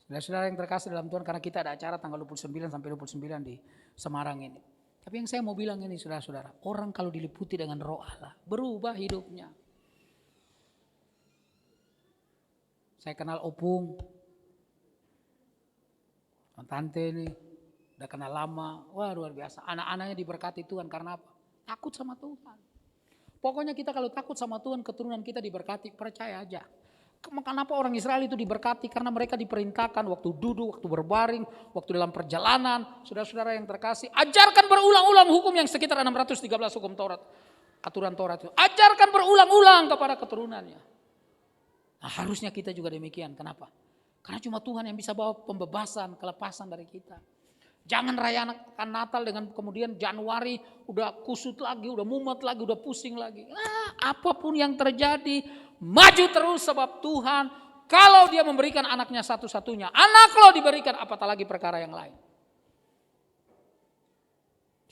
Saudara-saudara yang terkasih dalam Tuhan, karena kita ada acara tanggal 29 sampai 29 di Semarang ini. Tapi yang saya mau bilang ini saudara-saudara, orang kalau diliputi dengan Roh Allah, berubah hidupnya. Saya kenal Opung, tante ini, udah kenal lama, wah luar biasa. Anak-anaknya diberkati Tuhan karena apa? Takut sama Tuhan. Pokoknya kita kalau takut sama Tuhan, keturunan kita diberkati, percaya aja. Kenapa orang Israel itu diberkati? Karena mereka diperintahkan waktu duduk, waktu berbaring, waktu dalam perjalanan. Saudara-saudara yang terkasih, ajarkan berulang-ulang hukum yang sekitar 613 hukum Taurat. Aturan Taurat itu. Ajarkan berulang-ulang kepada keturunannya. Nah, harusnya kita juga demikian. Kenapa? Karena cuma Tuhan yang bisa bawa pembebasan, kelepasan dari kita. Jangan rayakan Natal dengan kemudian Januari udah kusut lagi, udah mumet lagi, udah pusing lagi. Apapun yang terjadi, maju terus sebab Tuhan kalau dia memberikan anaknya satu-satunya, anak lo diberikan apatah lagi perkara yang lain.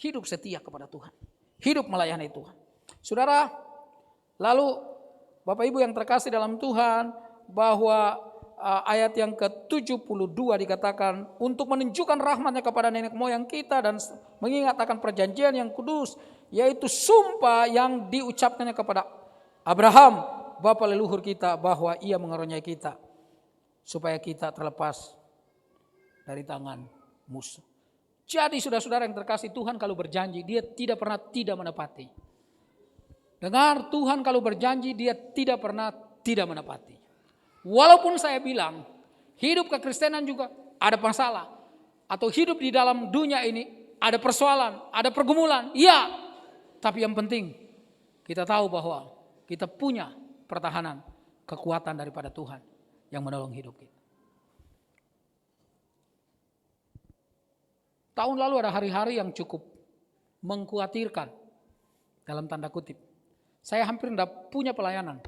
Hidup setia kepada Tuhan. Hidup melayani Tuhan. Saudara, lalu Bapak Ibu yang terkasih dalam Tuhan, bahwa ayat yang ke-72 dikatakan untuk menunjukkan rahmatnya kepada nenek moyang kita dan mengingat akan perjanjian yang kudus, yaitu sumpah yang diucapkannya kepada Abraham, bapa leluhur kita, bahwa ia mengaruniai kita supaya kita terlepas dari tangan musuh. Jadi saudara-saudara yang terkasih, Tuhan kalau berjanji dia tidak pernah tidak menepati. Dengar, Tuhan kalau berjanji dia tidak pernah tidak menepati. Walaupun saya bilang hidup kekristenan juga ada masalah, atau hidup di dalam dunia ini ada persoalan, ada pergumulan, iya. Tapi yang penting kita tahu bahwa kita punya pertahanan, kekuatan daripada Tuhan yang menolong hidup kita. Tahun lalu ada hari-hari yang cukup mengkhawatirkan dalam tanda kutip. Saya hampir tidak punya pelayanan,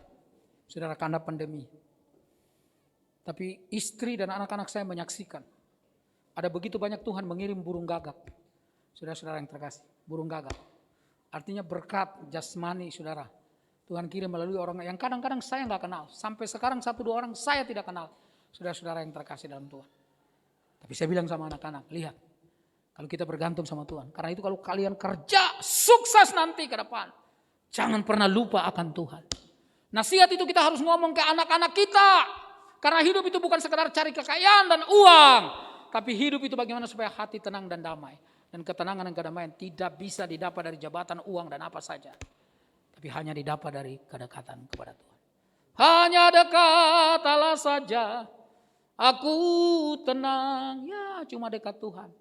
saudara, karena pandemi. Tapi istri dan anak-anak saya menyaksikan. Ada begitu banyak Tuhan mengirim burung gagak. Saudara-saudara yang terkasih, burung gagak. Artinya berkat jasmani, saudara. Tuhan kirim melalui orang yang kadang-kadang saya nggak kenal. Sampai sekarang 1-2 orang saya tidak kenal. Saudara-saudara yang terkasih dalam Tuhan. Tapi saya bilang sama anak-anak, lihat. Kalau kita bergantung sama Tuhan. Karena itu kalau kalian kerja sukses nanti ke depan. Jangan pernah lupa akan Tuhan. Nasihat itu kita harus ngomong ke anak-anak kita. Karena hidup itu bukan sekedar cari kekayaan dan uang. Tapi hidup itu bagaimana supaya hati tenang dan damai. Dan ketenangan dan kedamaian tidak bisa didapat dari jabatan, uang dan apa saja. Tapi hanya didapat dari kedekatan kepada Tuhan. Hanya dekat Allah saja. Aku tenang. Ya cuma dekat Tuhan.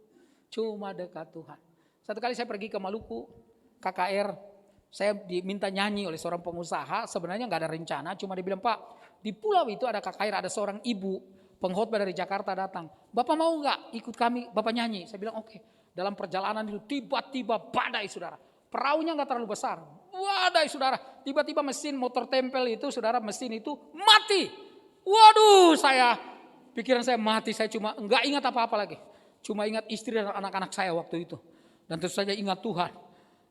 Cuma dekat Tuhan. Satu kali saya pergi ke Maluku, KKR, saya diminta nyanyi oleh seorang pengusaha. Sebenarnya nggak ada rencana, cuma dia bilang, Pak, di pulau itu ada KKR, ada seorang ibu pengkhotbah dari Jakarta datang. Bapak mau nggak ikut kami, Bapak nyanyi? Saya bilang oke. Dalam perjalanan itu tiba-tiba badai, saudara. Perahunya nggak terlalu besar, badai, saudara. Tiba-tiba mesin motor tempel itu, saudara, mesin itu mati. Waduh, pikiran saya mati. Saya cuma nggak ingat apa-apa lagi. Cuma ingat istri dan anak-anak saya waktu itu. Dan tentu saja ingat Tuhan.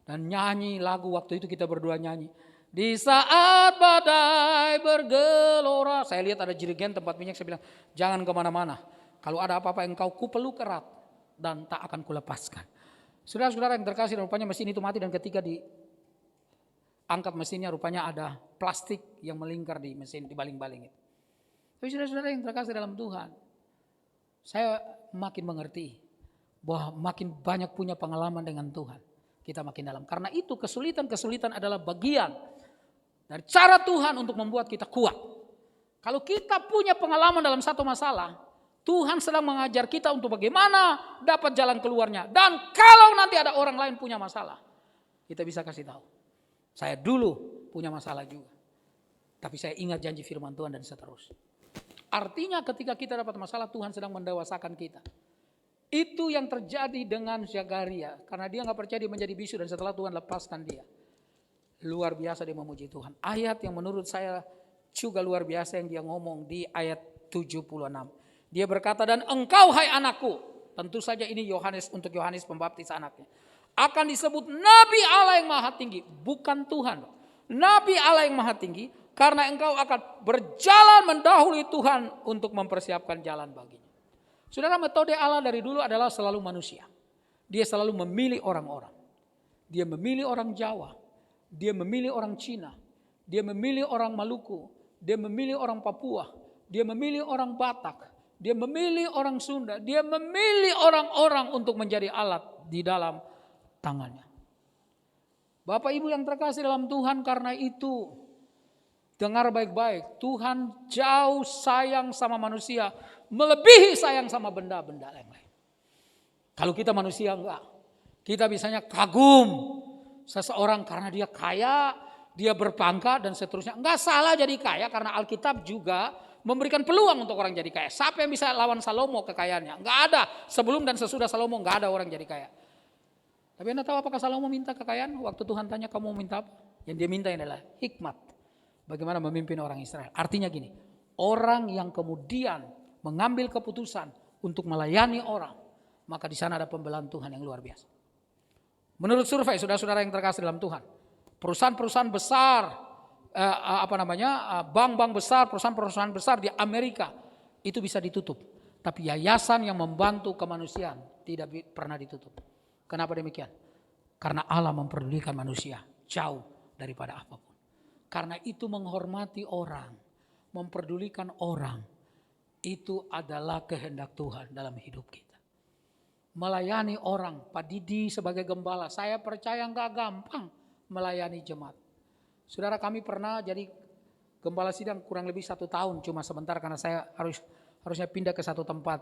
Dan nyanyi lagu waktu itu kita berdua nyanyi. Di saat badai bergelora. Saya lihat ada jerigen tempat minyak. Saya bilang jangan kemana-mana. Kalau ada apa-apa engkau kupeluk erat. Dan tak akan kulepaskan. Saudara-saudara yang terkasih, rupanya mesin itu mati. Dan ketika diangkat mesinnya rupanya ada plastik yang melingkar di mesin, di baling-baling itu. Tapi saudara-saudara yang terkasih dalam Tuhan. Saya makin mengerti bahwa makin banyak punya pengalaman dengan Tuhan, kita makin dalam. Karena itu kesulitan-kesulitan adalah bagian dari cara Tuhan untuk membuat kita kuat. Kalau kita punya pengalaman dalam satu masalah, Tuhan sedang mengajar kita untuk bagaimana dapat jalan keluarnya. Dan kalau nanti ada orang lain punya masalah, kita bisa kasih tahu. Saya dulu punya masalah juga. Tapi saya ingat janji firman Tuhan dan seterusnya. Artinya ketika kita dapat masalah, Tuhan sedang mendewasakan kita. Itu yang terjadi dengan Zakaria. Karena dia gak percaya dia menjadi bisu dan setelah Tuhan lepaskan dia. Luar biasa dia memuji Tuhan. Ayat yang menurut saya juga luar biasa yang dia ngomong di ayat 76. Dia berkata, dan engkau hai anakku. Tentu saja ini untuk Yohanes Pembaptis anaknya. Akan disebut Nabi Allah yang Maha Tinggi. Bukan Tuhan. Nabi Allah yang Maha Tinggi. Karena engkau akan berjalan mendahului Tuhan untuk mempersiapkan jalan baginya. Saudara, metode Allah dari dulu adalah selalu manusia. Dia selalu memilih orang-orang. Dia memilih orang Jawa. Dia memilih orang Cina. Dia memilih orang Maluku. Dia memilih orang Papua. Dia memilih orang Batak. Dia memilih orang Sunda. Dia memilih orang-orang untuk menjadi alat di dalam tangannya. Bapak Ibu yang terkasih dalam Tuhan, karena itu dengar baik-baik, Tuhan jauh sayang sama manusia, melebihi sayang sama benda-benda lain. Kalau kita manusia enggak, kita biasanya kagum seseorang karena dia kaya, dia berpangkat dan seterusnya. Enggak salah jadi kaya karena Alkitab juga memberikan peluang untuk orang jadi kaya. Siapa yang bisa lawan Salomo kekayaannya? Enggak ada. Sebelum dan sesudah Salomo enggak ada orang jadi kaya. Tapi Anda tahu apakah Salomo minta kekayaan? Waktu Tuhan tanya kamu minta apa? Yang dia minta adalah hikmat. Bagaimana memimpin orang Israel. Artinya gini, orang yang kemudian mengambil keputusan untuk melayani orang, maka di sana ada pembelaan Tuhan yang luar biasa. Menurut survei saudara-saudara yang terkasih dalam Tuhan, perusahaan-perusahaan besar, bank-bank besar, perusahaan-perusahaan besar di Amerika itu bisa ditutup. Tapi yayasan yang membantu kemanusiaan tidak pernah ditutup. Kenapa demikian? Karena Allah memperdulikan manusia jauh daripada apapun. Karena itu menghormati orang, memperdulikan orang, itu adalah kehendak Tuhan dalam hidup kita. melayani orang. Pak Didi sebagai gembala, saya percaya nggak gampang melayani jemaat. Saudara, kami pernah jadi gembala sidang kurang lebih 1 tahun, cuma sebentar karena saya harusnya pindah ke satu tempat.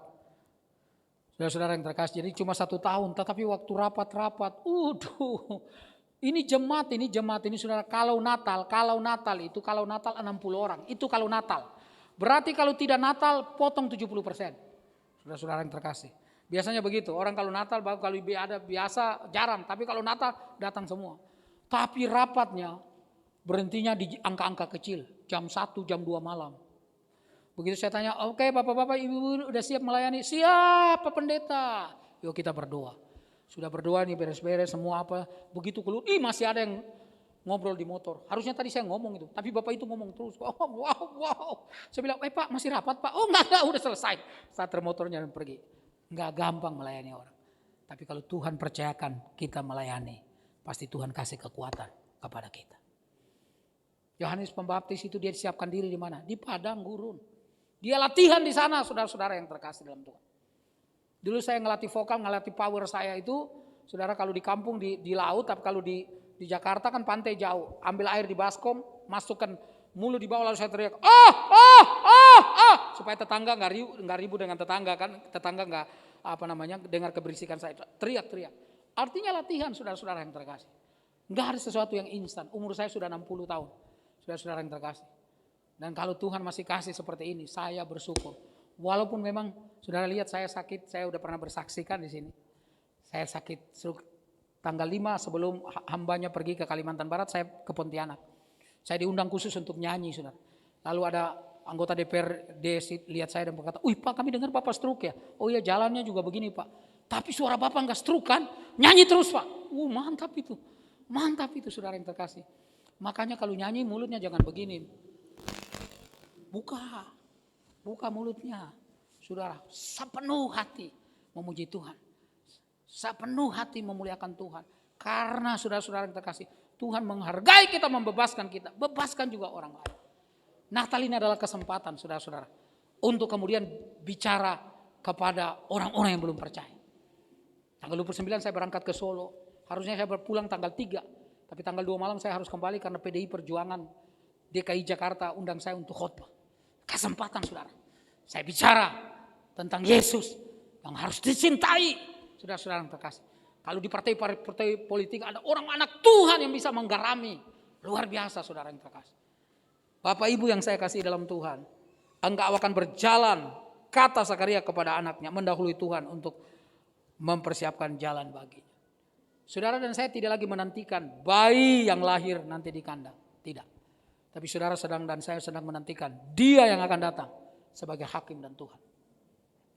Saudara-saudara yang terkasih, jadi cuma 1 tahun, tetapi waktu rapat-rapat, ini jemaat ini saudara, kalau Natal itu kalau Natal 60 orang, itu kalau Natal. Berarti kalau tidak Natal potong 70%. Saudara-saudara yang terkasih. Biasanya begitu, orang kalau Natal kalau ada biasa jarang, tapi kalau Natal datang semua. Tapi rapatnya berhentinya di angka-angka kecil, jam 1, jam 2 malam. Begitu saya tanya, oke bapak-bapak, ibu-ibu udah siap melayani? Siap Pak Pendeta. Yuk kita berdoa. Sudah berdoa nih beres-beres semua apa. Begitu keluar, masih ada yang ngobrol di motor. Harusnya tadi saya ngomong itu, tapi bapak itu ngomong terus. Oh, wow. Saya bilang, Pak masih rapat Pak? Oh enggak, udah selesai. Starter motornya dan pergi. Enggak gampang melayani orang. Tapi kalau Tuhan percayakan kita melayani, pasti Tuhan kasih kekuatan kepada kita. Yohanes Pembaptis itu dia disiapkan diri di mana? Di padang gurun. Dia latihan di sana, saudara-saudara yang terkasih dalam Tuhan. Dulu saya ngelatih vokal, ngelatih power saya itu, saudara, kalau di kampung di laut, tapi kalau di Jakarta kan pantai jauh. Ambil air di baskom, masukkan mulut di bawah lalu saya teriak, supaya tetangga nggak ribut dengan tetangga kan, tetangga nggak dengar keberisikan saya, teriak-teriak. Artinya latihan, saudara-saudara yang terkasih. Nggak ada sesuatu yang instan. Umur saya sudah 60 tahun, saudara-saudara yang terkasih. Dan kalau Tuhan masih kasih seperti ini, saya bersyukur. Walaupun memang saudara lihat saya sakit, saya udah pernah bersaksikan di sini. Saya sakit tanggal 5 sebelum hambanya pergi ke Kalimantan Barat, saya ke Pontianak. Saya diundang khusus untuk nyanyi, saudara. Lalu ada anggota DPRD lihat saya dan berkata, Pak kami dengar Bapak stroke ya. Oh iya jalannya juga begini Pak. Tapi suara Bapak nggak stroke kan? Nyanyi terus Pak. Mantap itu. Mantap itu saudara yang terkasih. Makanya kalau nyanyi mulutnya jangan begini. Buka mulutnya. Saudara, sepenuh hati memuji Tuhan. Sepenuh hati memuliakan Tuhan. Karena saudara-saudara yang terkasih, Tuhan menghargai kita, membebaskan kita. Bebaskan juga orang lain. Natal ini adalah kesempatan saudara-saudara. Untuk kemudian bicara kepada orang-orang yang belum percaya. Tanggal 29 saya berangkat ke Solo. Harusnya saya berpulang tanggal 3. Tapi tanggal 2 malam saya harus kembali karena PDI Perjuangan DKI Jakarta undang saya untuk khotbah. Kesempatan saudara. Saya bicara tentang Yesus yang harus dicintai. Saudara-saudara yang terkasih. Kalau di partai politik ada orang anak Tuhan yang bisa menggarami. Luar biasa saudara yang terkasih. Bapak ibu yang saya kasih dalam Tuhan. Engkau akan berjalan, kata Zakaria kepada anaknya, mendahului Tuhan untuk mempersiapkan jalan baginya. Saudara dan saya tidak lagi menantikan bayi yang lahir nanti di kandang. Tidak. Tapi saudara dan saya sedang menantikan Dia yang akan datang sebagai hakim dan Tuhan.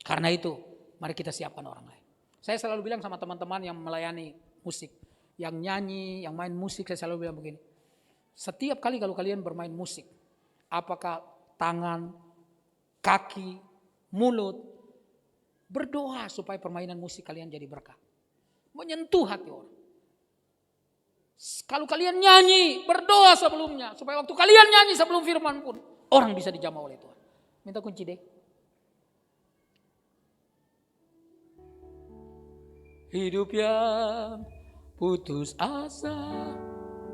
Karena itu, mari kita siapkan orang lain. Saya selalu bilang sama teman-teman yang melayani musik, yang nyanyi, yang main musik, saya selalu bilang begini. Setiap kali kalau kalian bermain musik, apakah tangan, kaki, mulut, berdoa supaya permainan musik kalian jadi berkah. Menyentuh hati orang. Kalau kalian nyanyi, berdoa sebelumnya. Supaya waktu kalian nyanyi sebelum firman pun, orang bisa dijamah oleh Tuhan. Minta kunci deh. Hidup yang putus asa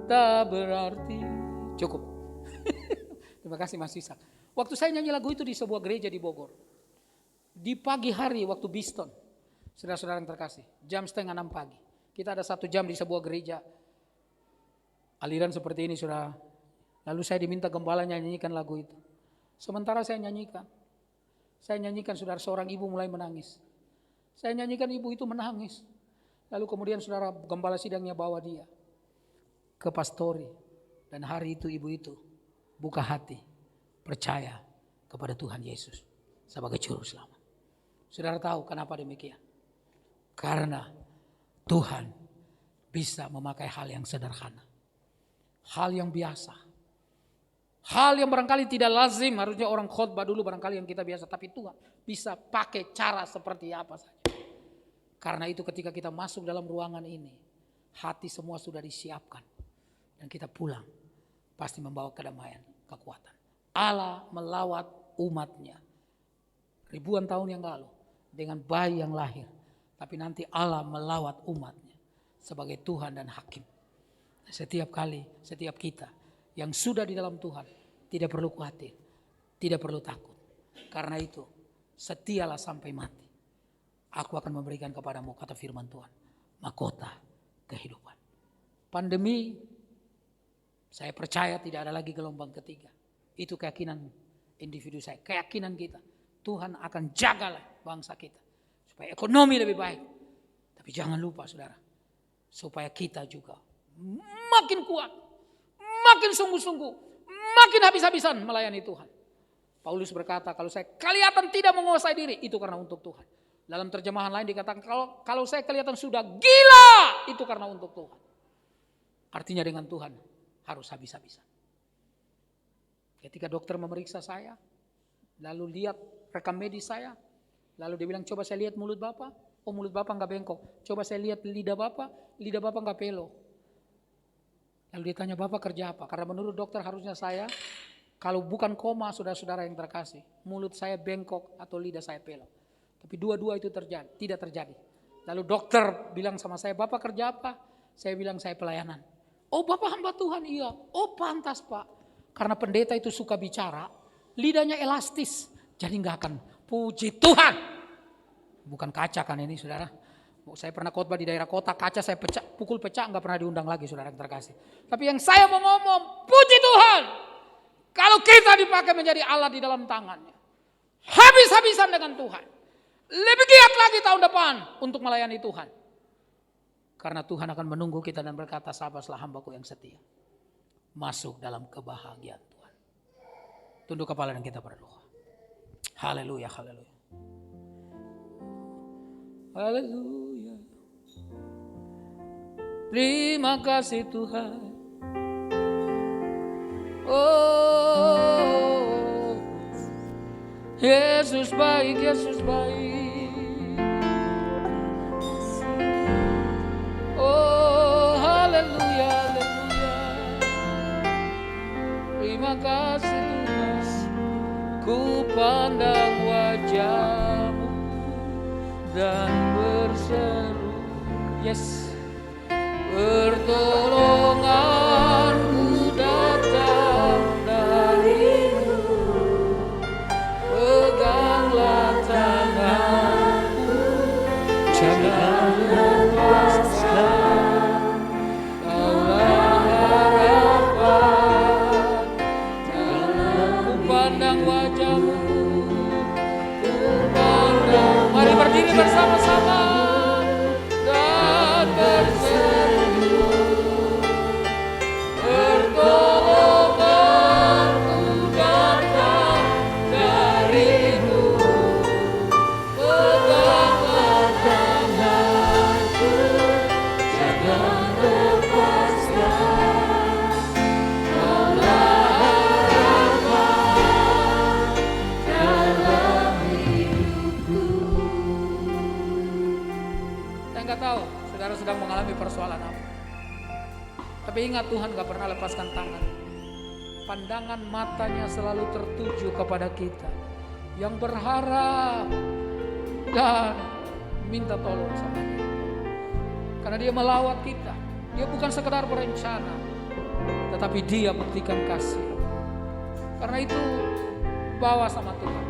tak berarti. Cukup. Terima kasih Mas Isak. Waktu saya nyanyi lagu itu di sebuah gereja di Bogor. Di pagi hari waktu Biston. Saudara-saudara yang terkasih. Jam 5:30 pagi. Kita ada 1 jam di sebuah gereja. Aliran seperti ini saudara. Lalu saya diminta gembala nyanyikan lagu itu. Sementara saya nyanyikan saudara, seorang ibu mulai menangis. Saya nyanyikan, ibu itu menangis. Lalu kemudian saudara gembala sidangnya bawa dia ke pastori. Dan hari itu ibu itu buka hati, percaya kepada Tuhan Yesus sebagai juru selamat. Saudara tahu kenapa demikian? Karena Tuhan bisa memakai hal yang sederhana. Hal yang biasa. Hal yang barangkali tidak lazim, harusnya orang khotbah dulu barangkali yang kita biasa. Tapi Tuhan bisa pakai cara seperti apa saja. Karena itu ketika kita masuk dalam ruangan ini, hati semua sudah disiapkan. Dan kita pulang, pasti membawa kedamaian, kekuatan. Allah melawat umatnya ribuan tahun yang lalu dengan bayi yang lahir. tapi nanti Allah melawat umatnya sebagai Tuhan dan Hakim. Setiap kali, setiap kita yang sudah di dalam Tuhan tidak perlu khawatir, tidak perlu takut. Karena itu setialah sampai mati. Aku akan memberikan kepadamu, kata firman Tuhan, mahkota kehidupan. Pandemi, saya percaya tidak ada lagi gelombang ketiga. Itu keyakinan individu saya, keyakinan kita. Tuhan akan jagalah bangsa kita supaya ekonomi lebih baik. Tapi jangan lupa saudara, supaya kita juga makin kuat, makin sungguh-sungguh, makin habis-habisan melayani Tuhan. Paulus berkata, kalau saya kelihatan tidak menguasai diri, itu karena untuk Tuhan. Dalam terjemahan lain dikatakan, kalau saya kelihatan sudah gila, itu karena untuk Tuhan. Artinya dengan Tuhan harus habis-habisan. Ketika dokter memeriksa saya, lalu lihat rekam medis saya, lalu dia bilang, coba saya lihat mulut Bapak. Oh, mulut Bapak enggak bengkok. Coba saya lihat lidah Bapak enggak pelo. Lalu dia tanya, Bapak kerja apa? Karena menurut dokter harusnya saya, kalau bukan koma, saudara-saudara yang terkasih, mulut saya bengkok atau lidah saya pelo. Tapi dua-dua itu tidak terjadi. Lalu dokter bilang sama saya, Bapak kerja apa? Saya bilang, saya pelayanan. Oh, Bapak hamba Tuhan? Iya. Oh, pantas Pak. Karena pendeta itu suka bicara, lidahnya elastis. Jadi gak akan, puji Tuhan. Bukan kaca kan ini saudara. Saya pernah khotbah di daerah kota, kaca saya pukul pecah, gak pernah diundang lagi saudara yang terkasih. Tapi yang saya mau ngomong, puji Tuhan. Kalau kita dipakai menjadi alat di dalam tangannya, habis-habisan dengan Tuhan. Lebih giat lagi tahun depan untuk melayani Tuhan. Karena Tuhan akan menunggu kita dan berkata, sabarlah hambaku yang setia. Masuk dalam kebahagiaan Tuhan. Tunduk kepala dan kita berdoa. Haleluya, haleluya. Haleluya. Terima kasih Tuhan. Oh, Yesus baik, Yesus baik. Oh, haleluya, haleluya. Terima kasih Tuhan. Ku pandang wajah-Mu dan berseru, yes, pertolonganku datang dari-Mu, peganglah tanganku, jangan lepaskan, Kaulah harapan, ku pandang wajah-Mu, ku pandang. Mari berdiri bersama-sama dan berseru, pertolonganku datang dari-Mu, peganglah tanganku, jangan lepaskan, Kaulah harapan dalam hidupku. Saya nggak tahu saudara sedang mengalami persoalan apa. Tapi ingat, Tuhan gak pernah lepaskan tangan. Pandangan matanya selalu tertuju kepada kita yang berharap dan minta tolong sama Dia. Karena Dia melawat kita. Dia bukan sekedar berencana, tetapi Dia buktikan kasih. Karena itu bawa sama Tuhan.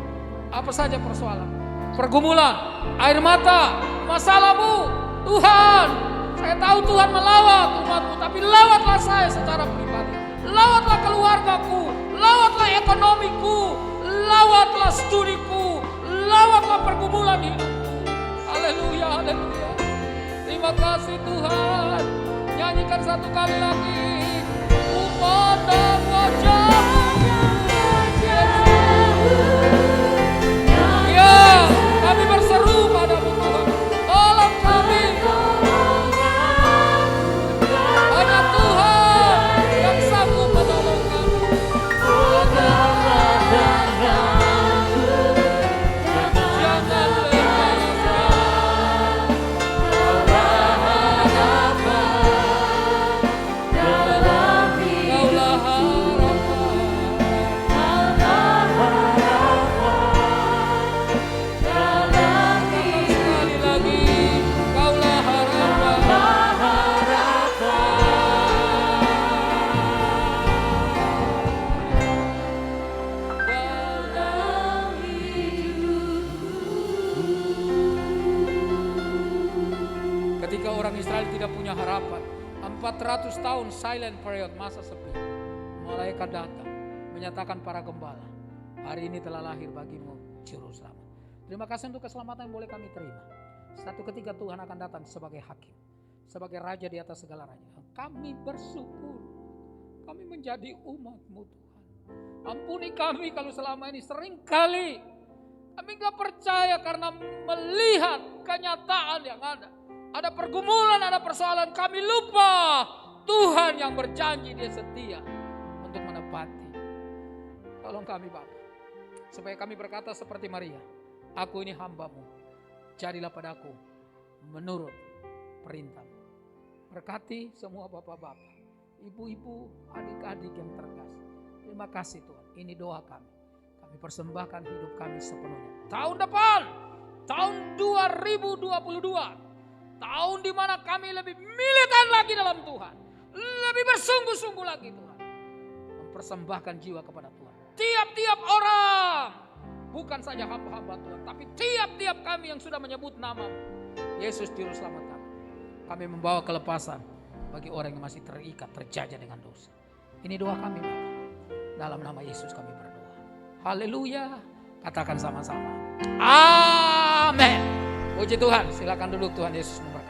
Apa saja persoalan, pergumulan, air mata, masalahmu, Tuhan, saya tahu Tuhan melawat umat-Mu, tapi lawatlah saya secara pribadi. Lawatlah keluargaku, lawatlah ekonomiku, lawatlah studiku, lawatlah pergumulan hidupku. Haleluya, haleluya. Terima kasih Tuhan. Nyanyikan satu kali lagi. Ku pandang wajah-Mu. Ya, kami berseru padamu Tuhan. Tolong kami. Hanya Tuhan yang sanggup menolong kami. Jangan lepaskan, Kaulah harapan. orang Israel tidak punya harapan. 400 tahun silent period, masa sepi. Malaikat datang menyatakan para gembala, hari ini telah lahir bagimu juru selamat. Terima kasih untuk keselamatan yang boleh kami terima. Satu ketika Tuhan akan datang sebagai hakim, sebagai raja di atas segala raja. Kami bersyukur, kami menjadi umat-Mu Tuhan. Ampuni kami kalau selama ini seringkali kami gak percaya karena melihat kenyataan yang ada. Ada pergumulan, ada persoalan, kami lupa Tuhan yang berjanji Dia setia untuk menepati. Tolong kami Bapa, supaya kami berkata seperti Maria, aku ini hamba-Mu, jadilah padaku menurut perintah-Mu. Berkati semua bapak-bapak, ibu-ibu, adik-adik yang terkasih. Terima kasih Tuhan, ini doa kami. Kami persembahkan hidup kami sepenuhnya. Tahun depan, tahun 2022, tahun di mana kami lebih militan lagi dalam Tuhan, lebih bersungguh-sungguh lagi Tuhan, mempersembahkan jiwa kepada Tuhan. Tiap-tiap orang, bukan saja hamba-hamba Tuhan, tapi tiap-tiap kami yang sudah menyebut nama-Mu, Yesus Juru Selamat kami. Kami membawa kelepasan bagi orang yang masih terikat, terjajah dengan dosa. Ini doa kami Bapa. Dalam nama Yesus kami berdoa. Haleluya. Katakan sama-sama. Amin. Puji Tuhan. Silakan duduk, Tuhan Yesus memberkati.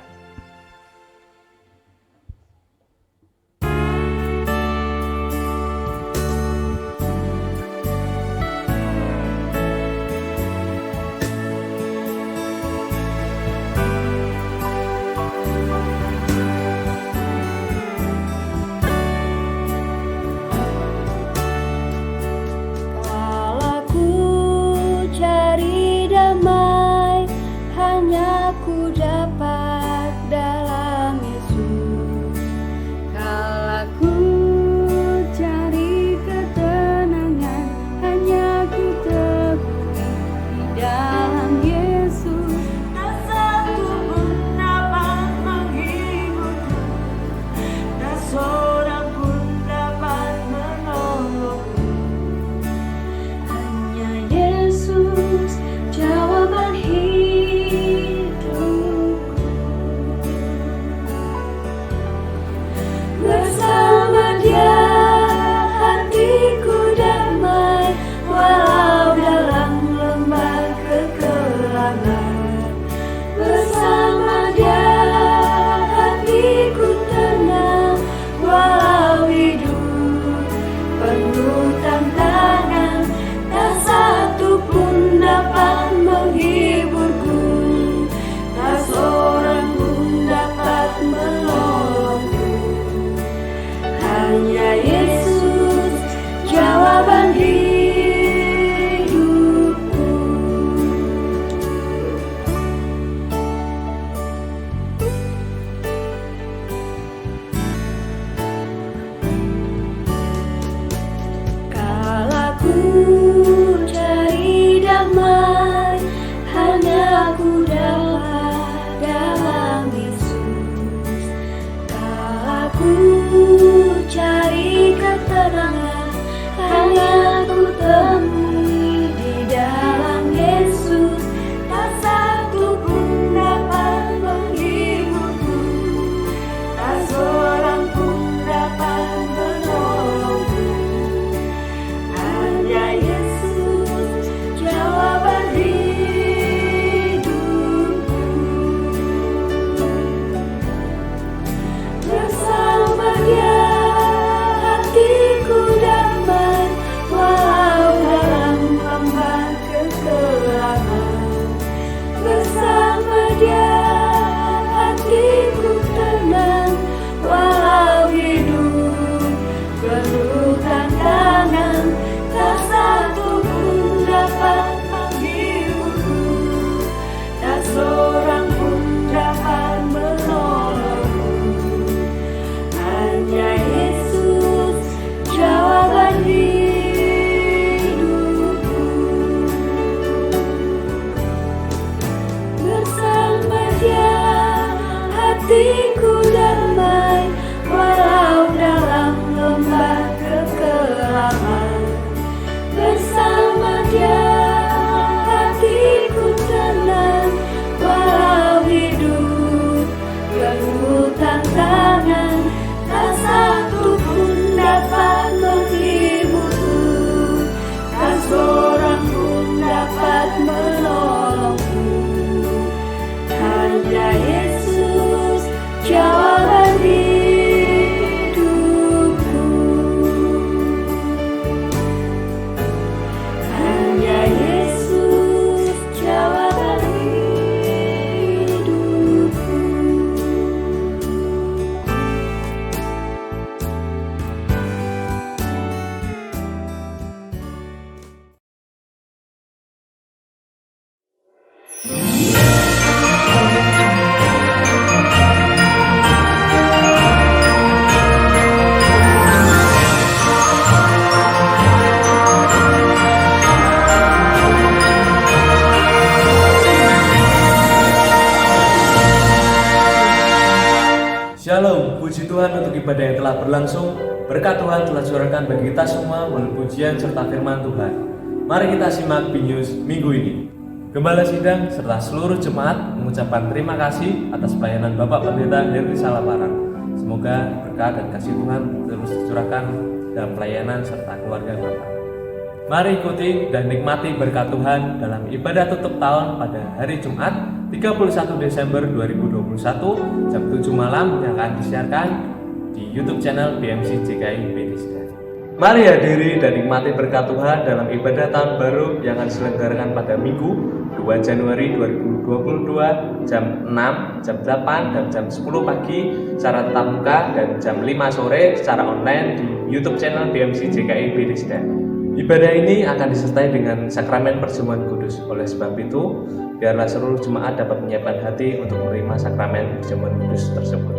Lalu Walau tantangan tak satu pun dapat menghiburku, tak seorang pun dapat menolongku. Hanya Yesus jawaban hidupku. Hanya Yesus jawaban hidupku. Shalom, puji Tuhan untuk ibadah yang telah berlangsung. Berkat Tuhan telah curahkan bagi kita semua melalui pujian serta firman Tuhan. Mari kita simak B-News minggu ini. Gembala Sidang serta seluruh jemaat mengucapkan terima kasih atas pelayanan Bapak Pendeta Henry Salaparang. Semoga berkat dan kasih Tuhan terus dicurahkan dalam pelayanan serta keluarga Bapak. Mari ikuti dan nikmati berkat Tuhan dalam ibadah tutup tahun pada hari Jumat 31 Desember 2021 jam 7 malam yang akan disiarkan di YouTube channel BMC JKI Bethesda. Mari hadiri dan nikmati berkat Tuhan dalam ibadah tahun baru yang akan diselenggarakan pada Minggu 2 Januari 2022 jam 6, jam 8, dan jam 10 pagi secara tatap muka dan jam 5 sore secara online di YouTube channel BMC JKI Bethesda. Ibadah ini akan disertai dengan sakramen perjamuan kudus. Oleh sebab itu, biarlah seluruh jemaat dapat menyiapkan hati untuk menerima sakramen perjamuan kudus tersebut.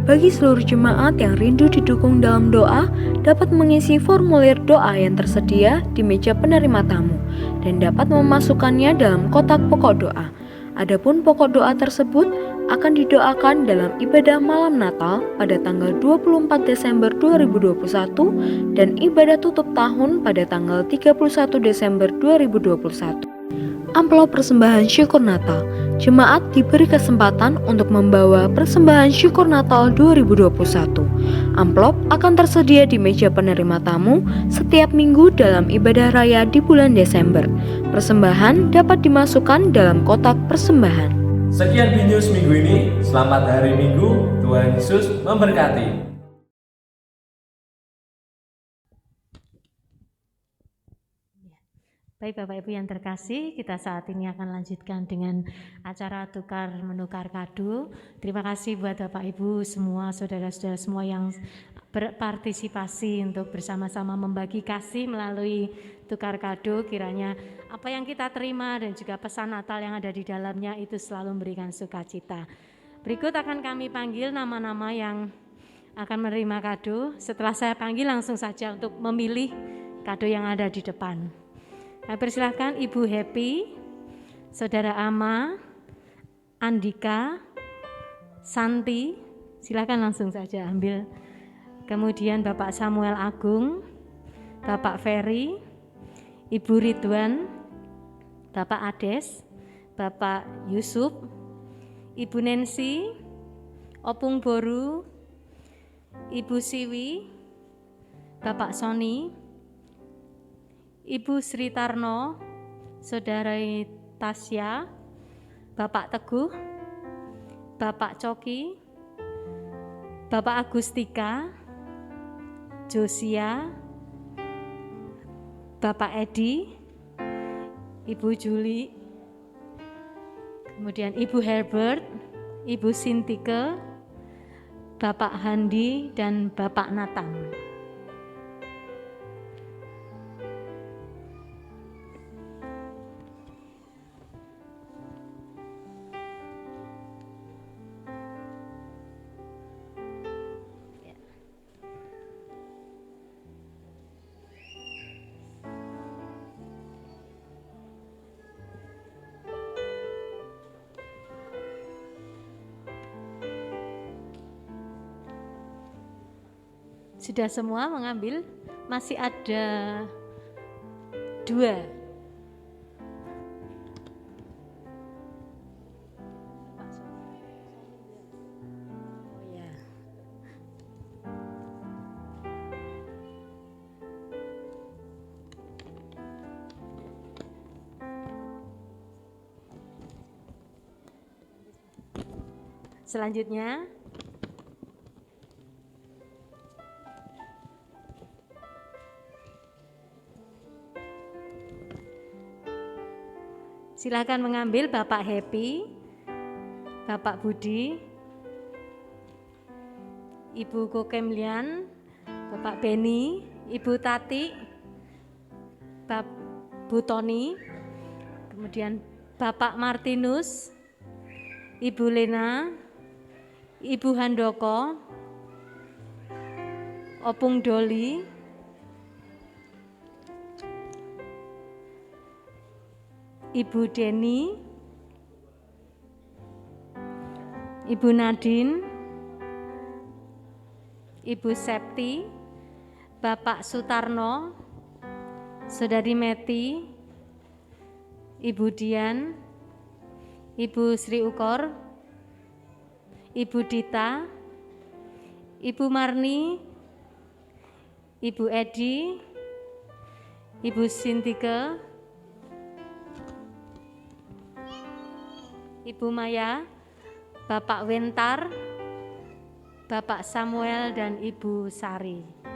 Bagi seluruh jemaat yang rindu didukung dalam doa, dapat mengisi formulir doa yang tersedia di meja penerima tamu dan dapat memasukkannya dalam kotak pokok doa. Adapun pokok doa tersebut akan didoakan dalam ibadah malam Natal pada tanggal 24 Desember 2021 dan ibadah tutup tahun pada tanggal 31 Desember 2021. Amplop persembahan syukur Natal. Jemaat diberi kesempatan untuk membawa persembahan syukur Natal 2021. Amplop akan tersedia di meja penerima tamu setiap minggu dalam ibadah raya di bulan Desember. Persembahan dapat dimasukkan dalam kotak persembahan. Sekian B-News minggu ini. Selamat hari Minggu. Tuhan Yesus memberkati. Baik Bapak Ibu yang terkasih, kita saat ini akan lanjutkan dengan acara tukar menukar kado. Terima kasih buat Bapak Ibu semua, saudara-saudara semua yang berpartisipasi untuk bersama-sama membagi kasih melalui tukar kado. Kiranya apa yang kita terima dan juga pesan Natal yang ada di dalamnya itu selalu memberikan sukacita. Berikut akan kami panggil nama-nama yang akan menerima kado. Setelah saya panggil langsung saja untuk memilih kado yang ada di depan. Saya persilahkan Ibu Happy, Saudara Ama, Andika, Santi, silakan langsung saja ambil. Kemudian Bapak Samuel Agung, Bapak Ferry, Ibu Ridwan, Bapak Ades, Bapak Yusuf, Ibu Nancy, Opung Boru, Ibu Siwi, Bapak Sony, Ibu Sri Tarno, Saudara Tasya, Bapak Teguh, Bapak Coki, Bapak Agustika, Josia, Bapak Edi, Ibu Juli, kemudian Ibu Herbert, Ibu Sintike, Bapak Handi, dan Bapak Nathan. Sudah semua mengambil? Masih ada 2. Selanjutnya, silakan mengambil Bapak Happy, Bapak Budi, Ibu Kokemlian, Bapak Beni, Ibu Tati, Bu Tony, kemudian Bapak Martinus, Ibu Lena, Ibu Handoko, Opung Doli, Ibu Deni, Ibu Nadine, Ibu Septi, Bapak Sutarno, Saudari Meti, Ibu Dian, Ibu Sri Ukor, Ibu Dita, Ibu Marni, Ibu Edi, Ibu Sintike, Ibu Maya, Bapak Wentar, Bapak Samuel, dan Ibu Sari.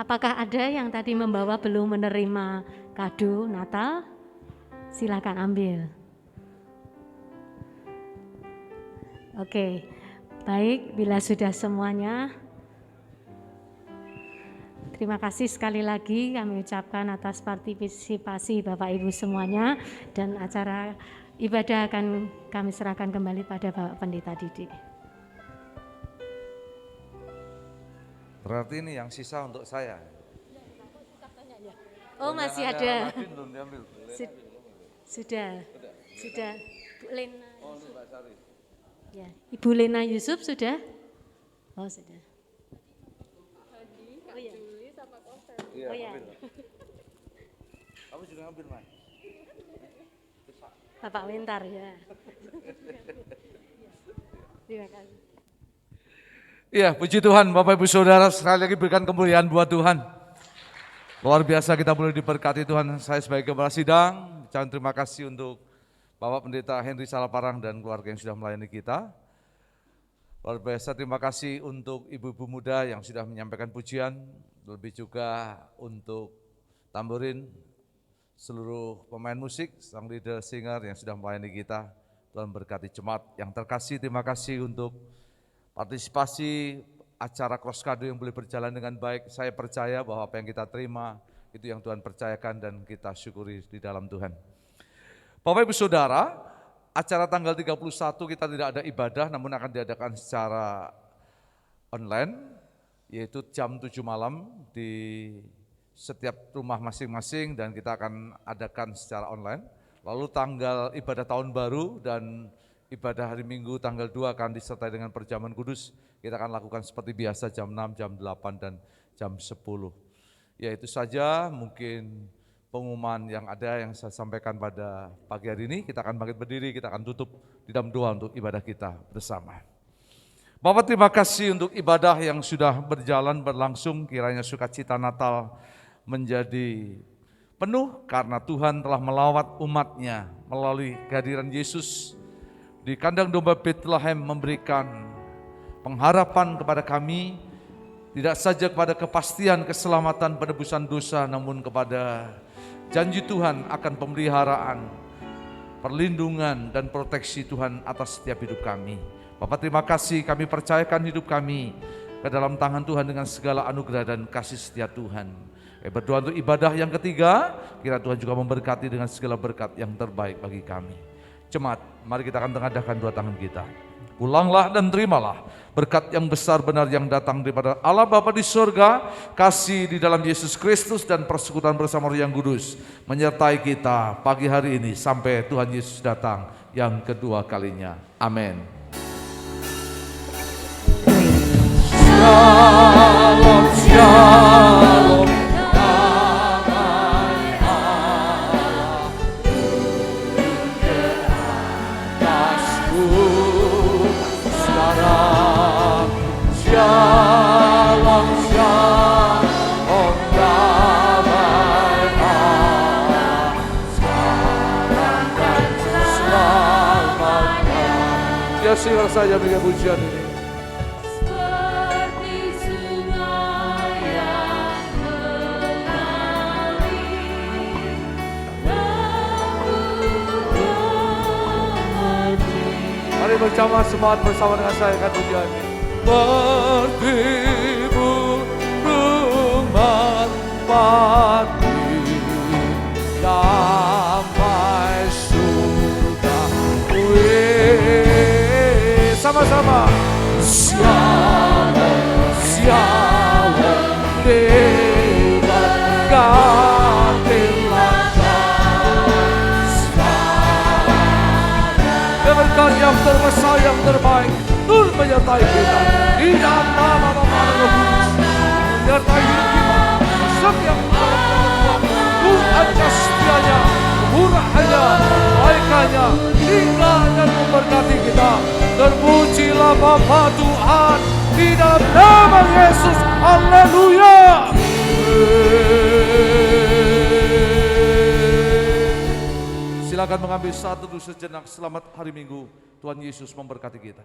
Apakah ada yang tadi membawa belum menerima kado Natal? Silakan ambil. Oke, baik, bila sudah semuanya, terima kasih sekali lagi kami ucapkan atas partisipasi Bapak Ibu semuanya, dan acara ibadah akan kami serahkan kembali pada Bapak Pendeta Didik. Berarti ini yang sisa untuk saya. Oh, masih Yang ada. Nadine belum diambil. Sudah. Bu Lena. Oh, ini Mbak Sari. Ya, Ibu Lena Yusuf sudah? Oh, sudah. Oh ya. Iya, Oh ya. ambil. Kamu juga ngambil, Mas. Bapak Wentar ya. Terima kasih. Iya, puji Tuhan, Bapak Ibu Saudara, sekali lagi berikan kemuliaan buat Tuhan. Luar biasa kita boleh diberkati Tuhan. Saya sebagai Gembala Sidang, ucapkan terima kasih untuk Bapak Pendeta Henry Salaparang dan keluarga yang sudah melayani kita. Luar biasa terima kasih untuk ibu-ibu muda yang sudah menyampaikan pujian, lebih juga untuk tamborin, seluruh pemain musik, sang leader singer yang sudah melayani kita. Tuhan berkati jemaat yang terkasih, terima kasih untuk partisipasi acara Cross Kado yang boleh berjalan dengan baik. Saya percaya bahwa apa yang kita terima itu yang Tuhan percayakan dan kita syukuri di dalam Tuhan. Bapak Ibu Saudara, acara tanggal 31 kita tidak ada ibadah namun akan diadakan secara online, yaitu jam 7 malam di setiap rumah masing-masing dan kita akan adakan secara online. Lalu tanggal ibadah tahun baru dan ibadah hari Minggu tanggal 2 akan disertai dengan perjamuan kudus. Kita akan lakukan seperti biasa jam 6, jam 8, dan jam 10. Ya itu saja mungkin pengumuman yang ada yang saya sampaikan pada pagi hari ini. Kita akan bangkit berdiri, kita akan tutup di dalam doa untuk ibadah kita bersama. Bapak terima kasih untuk ibadah yang sudah berjalan berlangsung. Kiranya sukacita Natal menjadi penuh karena Tuhan telah melawat umatnya melalui kehadiran Yesus di kandang domba Bethlehem, memberikan pengharapan kepada kami, tidak saja kepada kepastian keselamatan penebusan dosa, namun kepada janji Tuhan akan pemeliharaan, perlindungan dan proteksi Tuhan atas setiap hidup kami. Bapak terima kasih, kami percayakan hidup kami ke dalam tangan Tuhan dengan segala anugerah dan kasih setia Tuhan. Berdoa untuk ibadah yang ketiga, kiranya Tuhan juga memberkati dengan segala berkat yang terbaik bagi kami. Jemaat, mari kita akan tengadahkan dua tangan kita. Pulanglah dan terimalah berkat yang besar benar yang datang daripada Allah Bapa di surga, kasih di dalam Yesus Kristus dan persekutuan bersama Roh yang kudus menyertai kita pagi hari ini sampai Tuhan Yesus datang yang kedua kalinya. Amin. Shalom. Shalom damai Allah, sekarang dan selamanya. Ya silakan saja bagi pujian ini. Seperti sungai yang mengalir, Mari bersama semangat bersama dengan saya akan pujian ini. Seperti burung merpati, damai surga. Wih, sama-sama. Shalom, shalom, berkatilah berkat yang terbesar yang terbaik turut menyertai kita di dalam nama Bapa dan Roh Kudus, menyertai hidup kita setiap Tuhan setianya, murahannya, kebaikannya hingga dan memberkati kita. Terpujilah Bapa Tuhan di dalam nama Yesus. Haleluya. Silakan mengambil satu sejenak. Selamat hari Minggu. Tuhan Yesus memberkati kita.